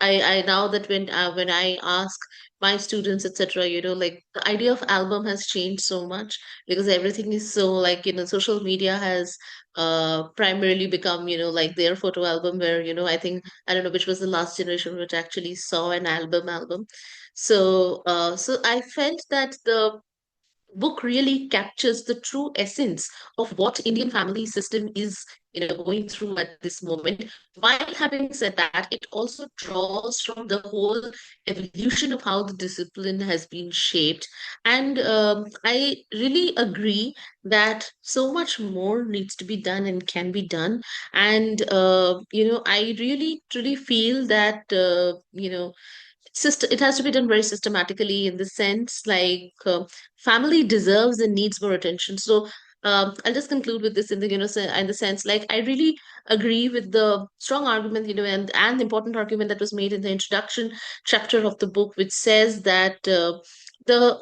I now that when I ask my students, etc., like, the idea of album has changed so much, because everything is so, like, social media has primarily become, like, their photo album, where, I think, I don't know which was the last generation which actually saw an album. So I felt that the book really captures the true essence of what Indian family system is, going through at this moment. While having said that, it also draws from the whole evolution of how the discipline has been shaped. And I really agree that so much more needs to be done and can be done. And I really truly feel that it has to be done very systematically, in the sense, like, family deserves and needs more attention. So I'll just conclude with this, in the in the sense, like, I really agree with the strong argument, and the important argument that was made in the introduction chapter of the book, which says that the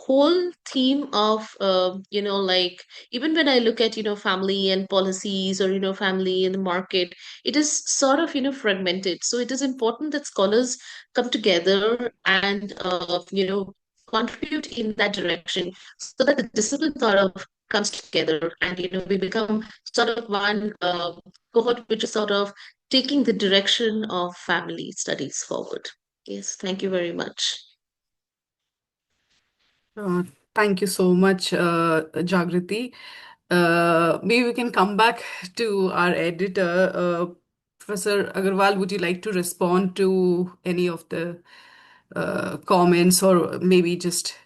whole theme of like, even when I look at family and policies, or family in the market, it is sort of fragmented. So it is important that scholars come together and contribute in that direction, so that the discipline sort of comes together, and we become sort of one cohort which is sort of taking the direction of family studies forward. Yes, thank you very much. Uh, Thank you so much, Jagriti. Maybe we can come back to our editor. Professor Agarwal, would you like to respond to any of the comments, or maybe just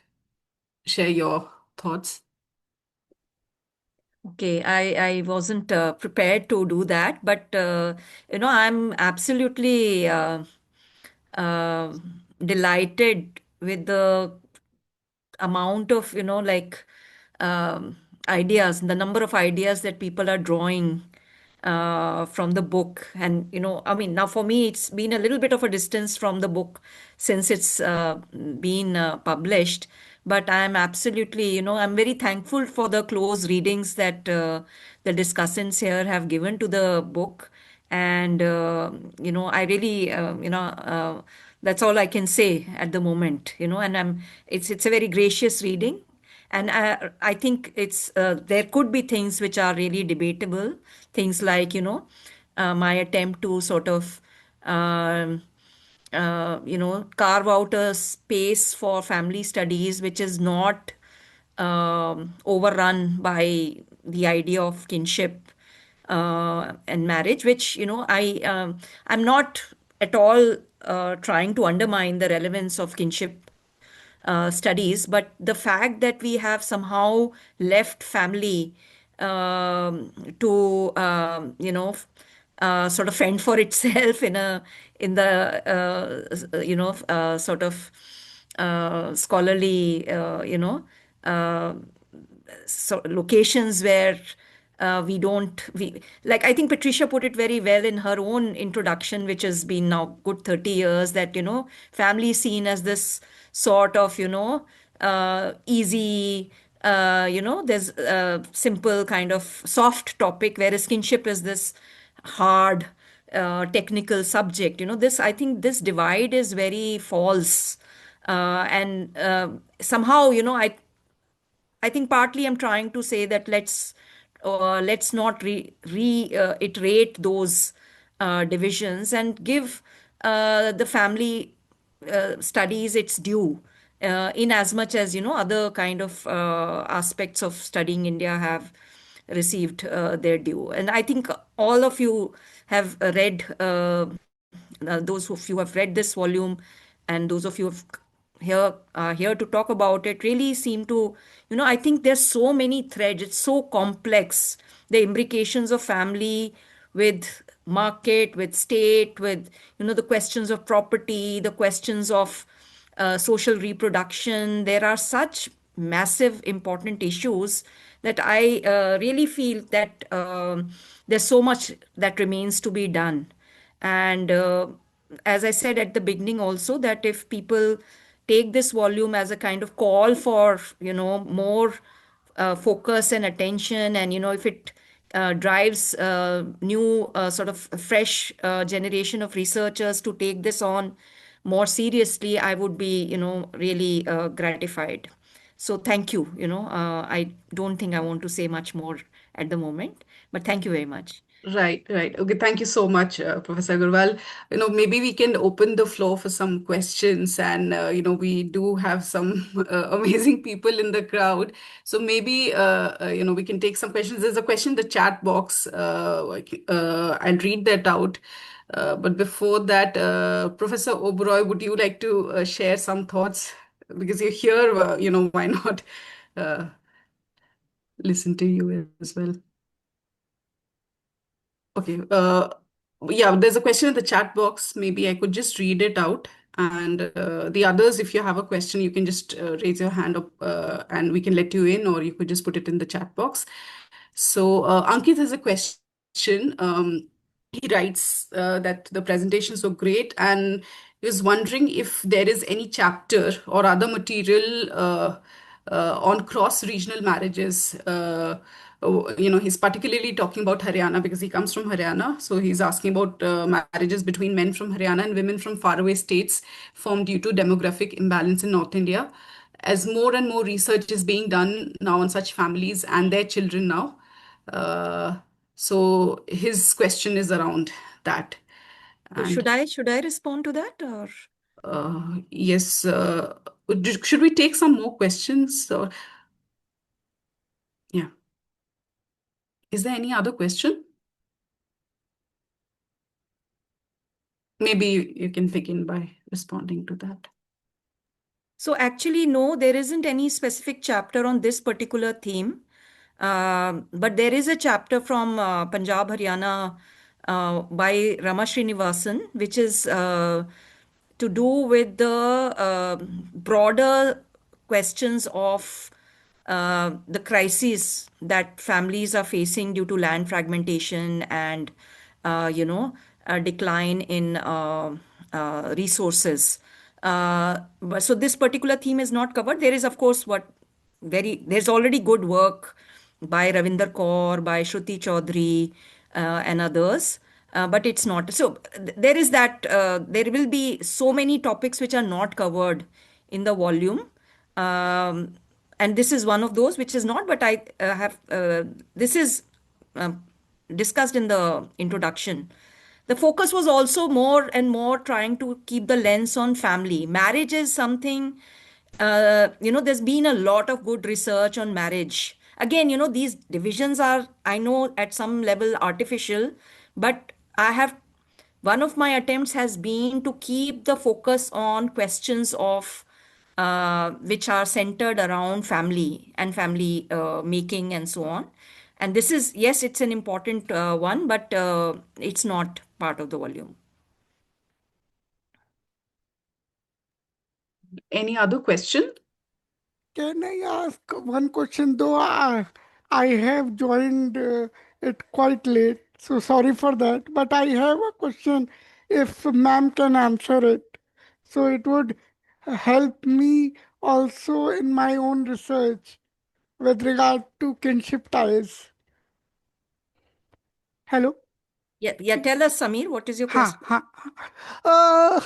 share your thoughts? Okay, I wasn't prepared to do that, but I'm absolutely uh, delighted with the amount of, like, um, ideas, the number of ideas that people are drawing from the book. And, I mean, now for me, it's been a little bit of a distance from the book since it's been published. But I'm absolutely, I'm very thankful for the close readings that the discussants here have given to the book. And, I really, that's all I can say at the moment, and it's a very gracious reading. And I think there could be things which are really debatable, things like, my attempt to sort of, carve out a space for family studies, which is not overrun by the idea of kinship and marriage, which, I'm not at all trying to undermine the relevance of kinship studies, but the fact that we have somehow left family to sort of fend for itself in the sort of scholarly uh, so locations where we like, I think Patricia put it very well in her own introduction, which has been now good 30 years, that, family is seen as this sort of, easy, there's a simple kind of soft topic, whereas kinship is this hard, technical subject. I think this divide is very false. And somehow, I think partly I'm trying to say that let's not reiterate those divisions, and give the family studies its due, in as much as, other kind of aspects of studying India have received their due. And I think all of you have read, those of you have read this volume, and those of you have here to talk about it, really seem to, I think there's so many threads. It's so complex. The imbrications of family with market, with state, with, the questions of property, the questions of social reproduction. There are such massive, important issues that I really feel that there's so much that remains to be done. And as I said at the beginning also, that if people take this volume as a kind of call for, more focus and attention, and, if it drives new sort of fresh generation of researchers to take this on more seriously, I would be, really gratified. So thank you. I don't think I want to say much more at the moment, but thank you very much. Right, right. Okay, thank you so much, Professor Agarwal. Maybe we can open the floor for some questions, and we do have some amazing people in the crowd. So maybe we can take some questions. There's a question in the chat box. I'll read that out. But before that, Professor Oberoi, would you like to share some thoughts? Because you're here, why not uh, listen to you as well? Okay. Yeah, there's a question in the chat box. Maybe I could just read it out. And the others, if you have a question, you can just raise your hand up, and we can let you in, or you could just put it in the chat box. So Ankit has a question. He writes that the presentation is so great, and is wondering if there is any chapter or other material on cross-regional marriages. He's particularly talking about Haryana because he comes from Haryana. So he's asking about marriages between men from Haryana and women from faraway states formed due to demographic imbalance in North India. As more and more research is being done now on such families and their children now. So his question is around that. So And should I respond to that, or? yes, should we take some more questions? Yeah. Is there any other question? Maybe you can begin by responding to that. So actually, no, there isn't any specific chapter on this particular theme. But there is a chapter from Punjab, Haryana, by Rama Srinivasan, which is to do with the broader questions of the crises that families are facing due to land fragmentation and, a decline in resources. So this particular theme is not covered. There is, of course, there's already good work by Ravinder Kaur, by Shruti Chaudhary, and others. But it's not. So there is that, there will be so many topics which are not covered in the volume. And this is one of those which is not, but I this is discussed in the introduction. The focus was also more and more trying to keep the lens on family. Marriage is something, there's been a lot of good research on marriage. Again, these divisions are, I know, at some level artificial, but one of my attempts has been to keep the focus on questions of which are centered around family and family making and so on. And this is, yes, it's an important one, but it's not part of the volume. Any other question? Can I ask one question though? I have joined it quite late, so sorry for that. But I have a question if ma'am can answer it. So it would help me also in my own research with regard to kinship ties. Hello? Yeah, tell us, Samir, what is your Ha, question? ha. Uh,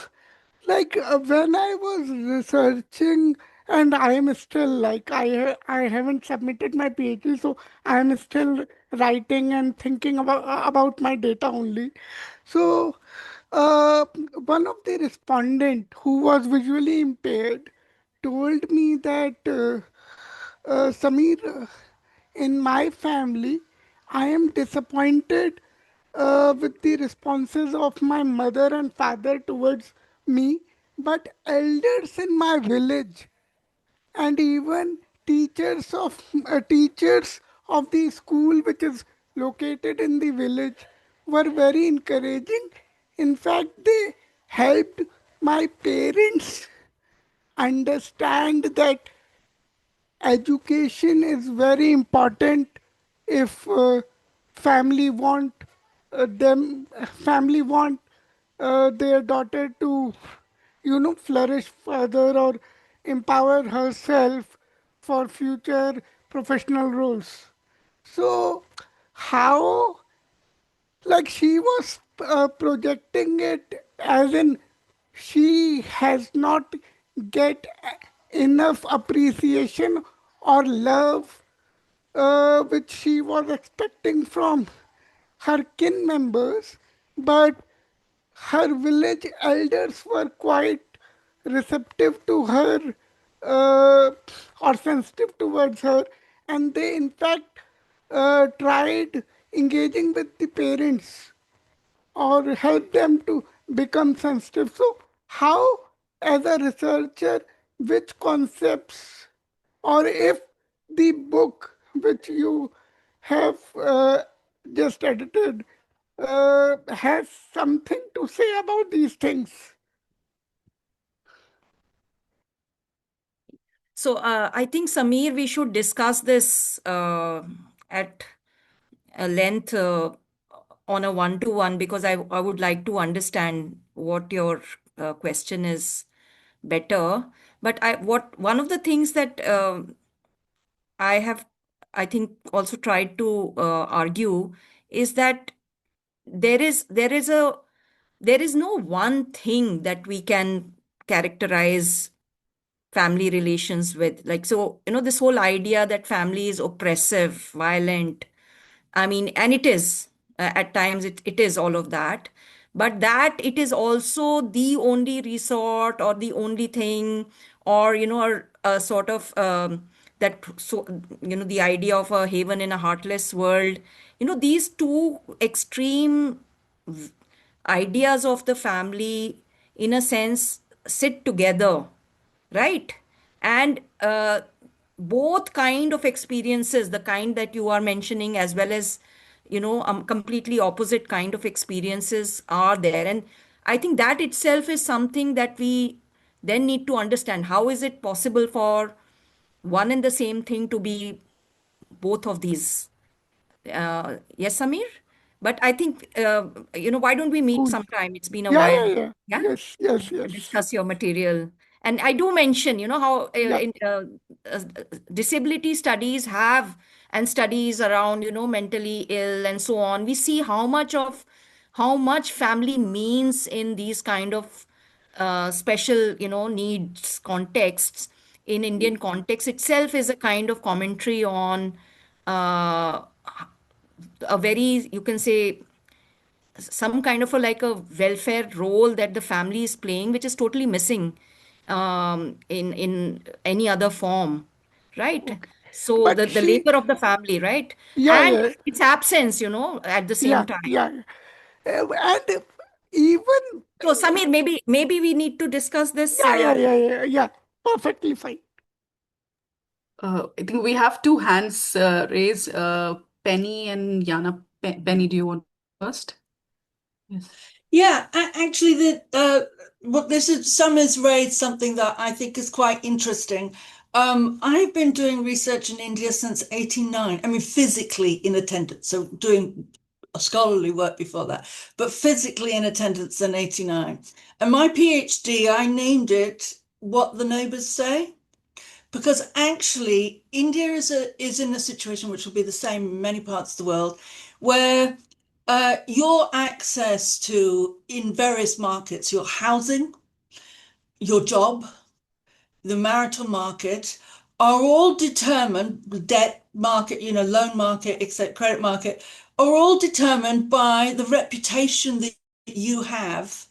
when I was researching, and I am still I haven't submitted my PhD, so I am still writing and thinking about my data only. So, uh, one of the respondent who was visually impaired told me that Samir, in my family, I am disappointed with the responses of my mother and father towards me, but elders in my village and even teachers of the school which is located in the village were very encouraging. In fact, they helped my parents understand that education is very important if family want family want their daughter to flourish further or empower herself for future professional roles. So how, like, she was projecting it as in she has not get enough appreciation or love which she was expecting from her kin members, but her village elders were quite receptive to her uh, or sensitive towards her, and they in fact tried engaging with the parents or help them to become sensitive. So, how, as a researcher, which concepts, or if the book which you have just edited has something to say about these things? So I think, Samir, we should discuss this at a length on a one-to-one, because I would like to understand what your question is better. But one of the things that I have, I think, also tried to argue is that there is a there is no one thing that we can characterize family relations with. Like, so, this whole idea that family is oppressive, violent, I mean, and it is, at times it is all of that, but that it is also the only resort or the only thing, or, a sort of, that, so, the idea of a haven in a heartless world, these two extreme ideas of the family, in a sense, sit together, right? And both kind of experiences, the kind that you are mentioning, as well as, completely opposite kind of experiences are there. And I think that itself is something that we then need to understand. How is it possible for one and the same thing to be both of these? Yes, Samir? But I think, why don't we meet Cool. sometime? It's been a Yeah, while. yeah, yeah. Yeah? Yes, yes, To yes. discuss your material. And I do mention, how Yeah. uh, disability studies have, and studies around, mentally ill and so on. We see how much family means in these kind of special, needs contexts. In Indian context itself is a kind of commentary on uh, a very, you can say, some kind of a like a welfare role that the family is playing, which is totally missing in any other form, right? Okay. So But the she, labor of the family, right? yeah, And yeah, its absence, at the same yeah, time. yeah. And even, So Samir, maybe we need to discuss this. yeah, yeah, yeah, yeah, yeah. Perfectly fine. I think we have two hands raised, Penny and Yana. Penny, do you want first? Yes. Yeah, actually, what this is, Summer's raised something that I think is quite interesting. I've been doing research in India since 89. I mean, physically in attendance, so doing scholarly work before that, but physically in attendance in 89. And my PhD, I named it What the Neighbors Say, because actually India is in a situation which will be the same in many parts of the world, where your access to, in various markets, your housing, your job, the marital market are all determined, the debt market, loan market, except credit market, are all determined by the reputation that you have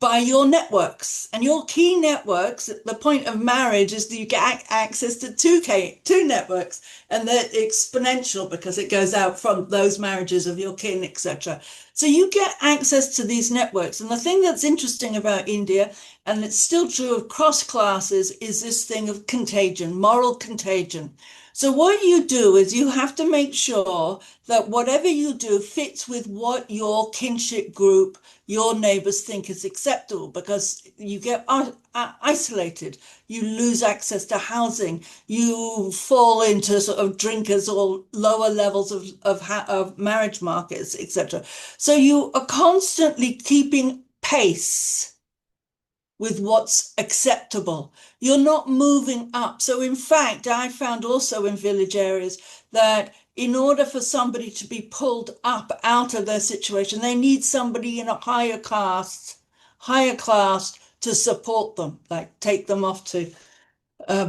by your networks. And your key networks, the point of marriage is that you get access to two networks, and they're exponential because it goes out from those marriages of your kin, etc. So you get access to these networks. And the thing that's interesting about India, and it's still true across classes, is this thing of contagion, moral contagion. So what you do is you have to make sure that whatever you do fits with what your kinship group, your neighbors think is acceptable, because you get isolated, you lose access to housing, you fall into sort of drinkers or lower levels of marriage markets, etc. So you are constantly keeping pace with what's acceptable. You're not moving up. So in fact, I found also in village areas that in order for somebody to be pulled up out of their situation, they need somebody in a higher class to support them, like take them off to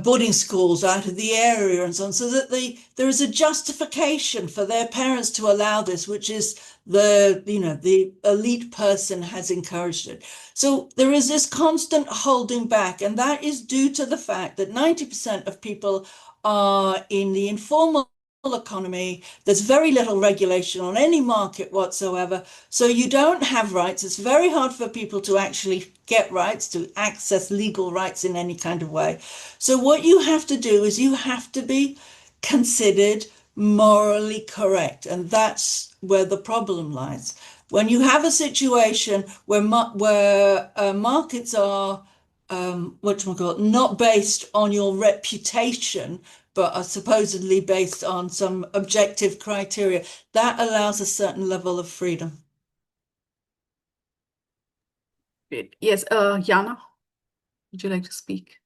boarding schools out of the area and so on, so that there is a justification for their parents to allow this, which is the elite person has encouraged it. So there is this constant holding back, and that is due to the fact that 90% of people are in the informal economy. There's very little regulation on any market whatsoever. So you don't have rights. It's very hard for people to actually get rights, to access legal rights in any kind of way. So what you have to do is you have to be considered morally correct. And that's where the problem lies. When you have a situation where markets are not based on your reputation, but are supposedly based on some objective criteria, that allows a certain level of freedom. Great. Yes, Yana, would you like to speak?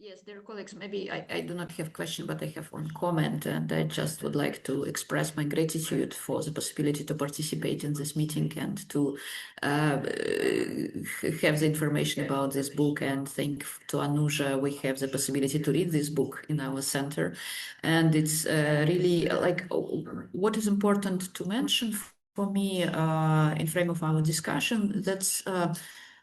Yes, dear colleagues, maybe I do not have a question, but I have one comment, and I just would like to express my gratitude for the possibility to participate in this meeting and to have the information about this book. And thank to Anuja, we have the possibility to read this book in our center. And it's really like what is important to mention for me in frame of our discussion. That's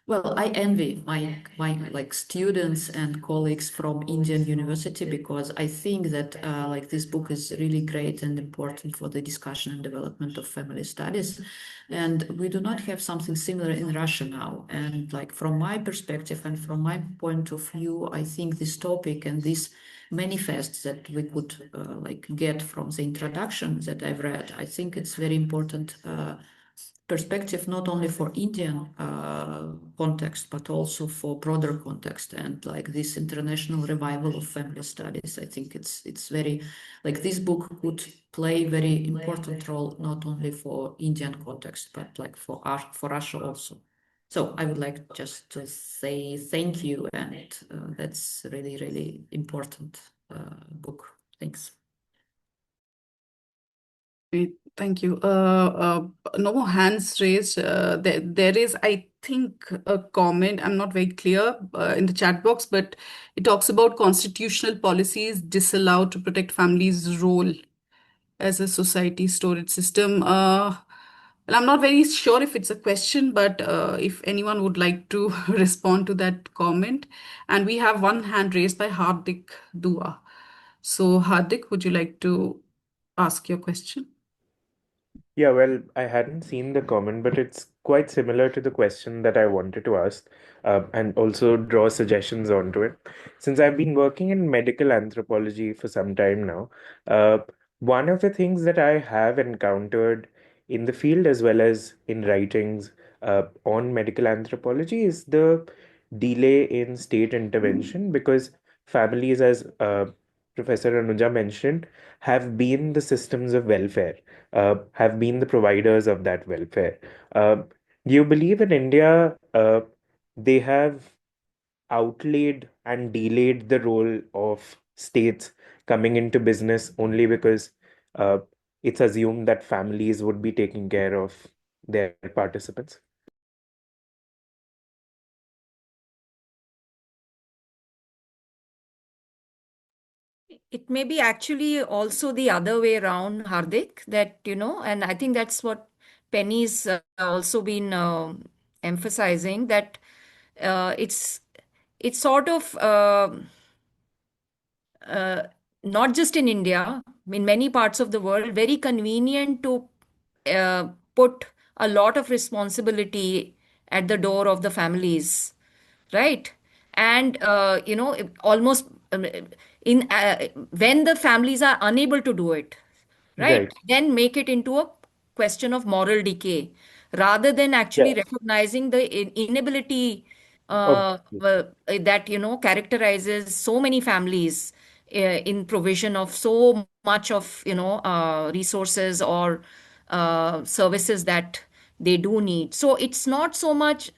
well, I envy my like students and colleagues from Indian University, because I think that like this book is really great and important for the discussion and development of family studies. And we do not have something similar in Russia now. And like from my perspective and from my point of view, I think this topic and this manifest that we could like get from the introduction that I've read, I think it's very important perspective, not only for Indian context, but also for broader context, and like this international revival of family studies. I think it's very like this book could play very important role not only for Indian context, but like for Russia also. So I would like just to say thank you, and that's really important book. Thanks. Great, thank you. No more hands raised. There is, I think, a comment. I'm not very clear in the chat box, but it talks about constitutional policies disallowed to protect families' role as a society storage system. And I'm not very sure if it's a question, but if anyone would like to respond to that comment. And we have one hand raised by Hardik Dua. So, Hardik, would you like to ask your question? Yeah, well, I hadn't seen the comment, but it's quite similar to the question that I wanted to ask, and also draw suggestions onto it. Since I've been working in medical anthropology for some time now, uh, one of the things that I have encountered in the field as well as in writings on medical anthropology is the delay in state intervention because families, as Professor Anuja mentioned, have been the systems of welfare, have been the providers of that welfare. Do you believe in India, they have outlaid and delayed the role of states coming into business only because uh, it's assumed that families would be taking care of their participants? It may be actually also the other way around, Hardik, that, and I think that's what Penny's also been emphasizing, that it's sort of uh, not just in India, in many parts of the world, very convenient to put a lot of responsibility at the door of the families, right? And almost in when the families are unable to do it, right, Right. then make it into a question of moral decay rather than actually Yes. recognizing the inability Obviously. that characterizes so many families in provision of so much of resources or services that they do need. So it's not so much,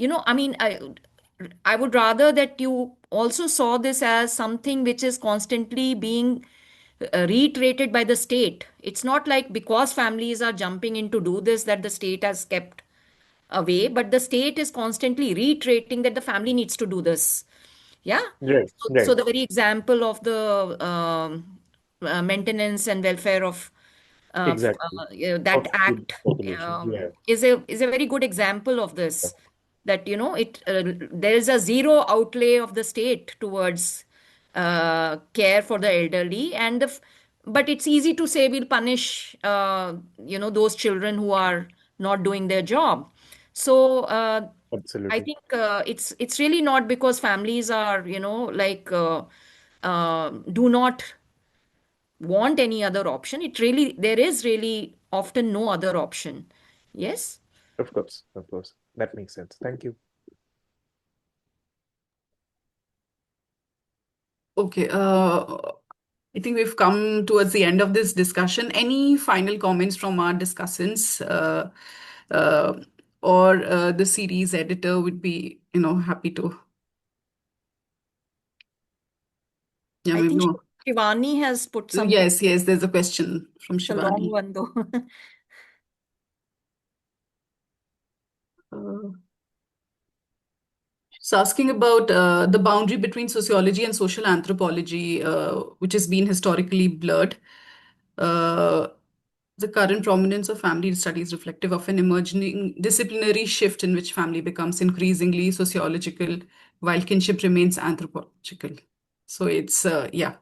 I mean, I would rather that you also saw this as something which is constantly being reiterated by the state. It's not like because families are jumping in to do this that the state has kept away, but the state is constantly reiterating that the family needs to do this. Yeah. Right. So Right. the very example of the maintenance and welfare of Exactly. that Of the act population. Yeah. is a very good example of this. That it there is a zero outlay of the state towards care for the elderly, and but it's easy to say we'll punish those children who are not doing their job. So I Absolutely. think it's really not because families are like do not want any other option. There is really often no other option. Yes. Of course. Of course. That makes sense. Thank you. Okay, I think we've come towards the end of this discussion. Any final comments from our discussants, uh, or the series editor would be, happy to. Yeah, I maybe. think Shivani has put some. Yes, there's a question from It's a long Shivani. one though. Uh, She's asking about the boundary between sociology and social anthropology, which has been historically blurred. Uh, the current prominence of family studies reflective of an emerging disciplinary shift in which family becomes increasingly sociological, while kinship remains anthropological. So it's yeah.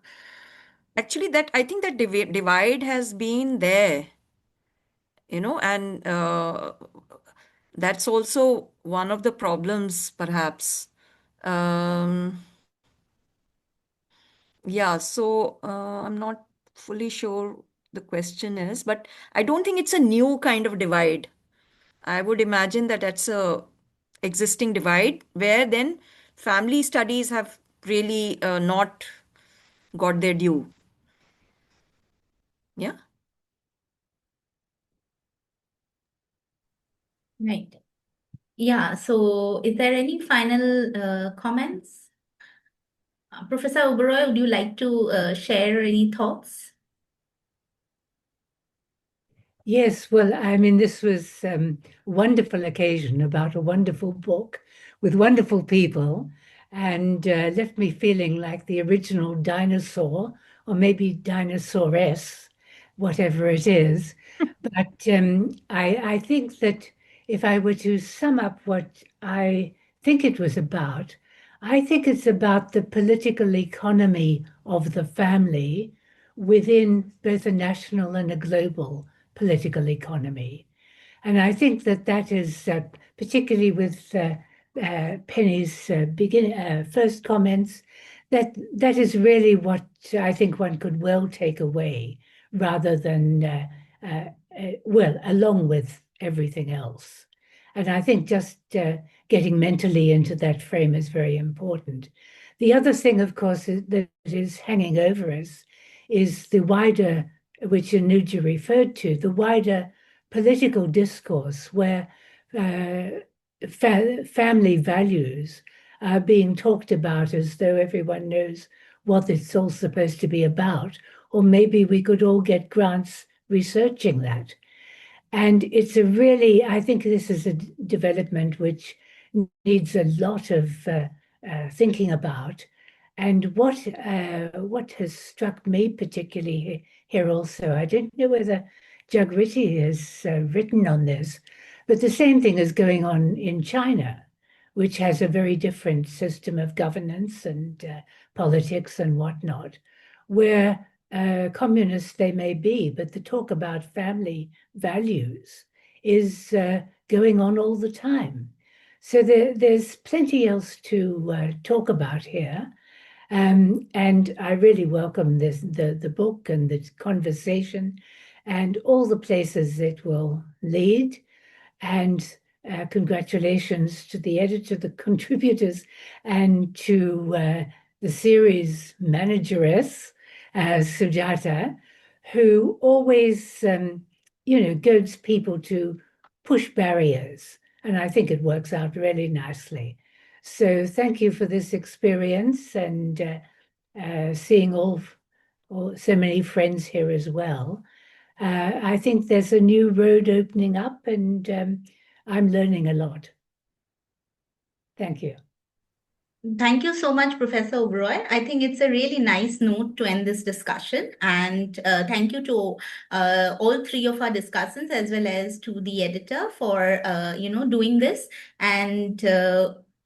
Actually, that I think that divide has been there, and that's also one of the problems, perhaps. Um, yeah, so I'm not fully sure the question is, but I don't think it's a new kind of divide. I would imagine that that's a existing divide where then family studies have really not got their due. Yeah. Right. Yeah. So, is there any final comments? Professor Oberoi, would you like to share any thoughts? Yes, well, I mean, this was wonderful occasion about a wonderful book with wonderful people, and left me feeling like the original dinosaur, or maybe dinosauress, whatever it is. But I think that if I were to sum up what I think it was about, I think it's about the political economy of the family within both a national and a global political economy. And I think that that is particularly with Penny's first comments, that is really what I think one could well take away, rather than well, along with everything else. And I think just getting mentally into that frame is very important. The other thing, of course, that is hanging over us is the wider, which Anuja referred to, the wider political discourse where family values are being talked about as though everyone knows what it's all supposed to be about, or maybe we could all get grants researching that. And it's a really, I think this is a development which needs a lot of thinking about. And what has struck me particularly here also, I don't know whether Jagriti has written on this, but the same thing is going on in China, which has a very different system of governance and politics and whatnot, where communists they may be, but the talk about family values is going on all the time. So there's plenty else to talk about here. And I really welcome the book and the conversation and all the places it will lead. And congratulations to the editor, the contributors, and to the series manageress, Sujata, who always, goads people to push barriers. And I think it works out really nicely. So thank you for this experience and seeing all so many friends here as well. I think there's a new road opening up, and I'm learning a lot. Thank you. Thank you so much, Professor Oberoi. I think it's a really nice note to end this discussion. And thank you to all three of our discussants, as well as to the editor for, doing this. And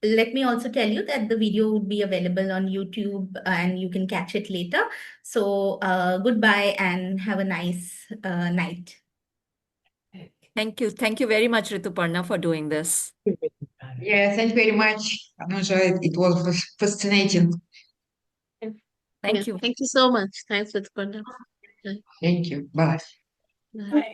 let me also tell you that the video would be available on YouTube and you can catch it later. So goodbye and have a nice night. Thank you. Thank you very much, Rituparna, for doing this. Yeah, thank you very much, Anuja. It was fascinating. Thank you so much. Thanks, Ritpanda. Thank you. Bye. Bye.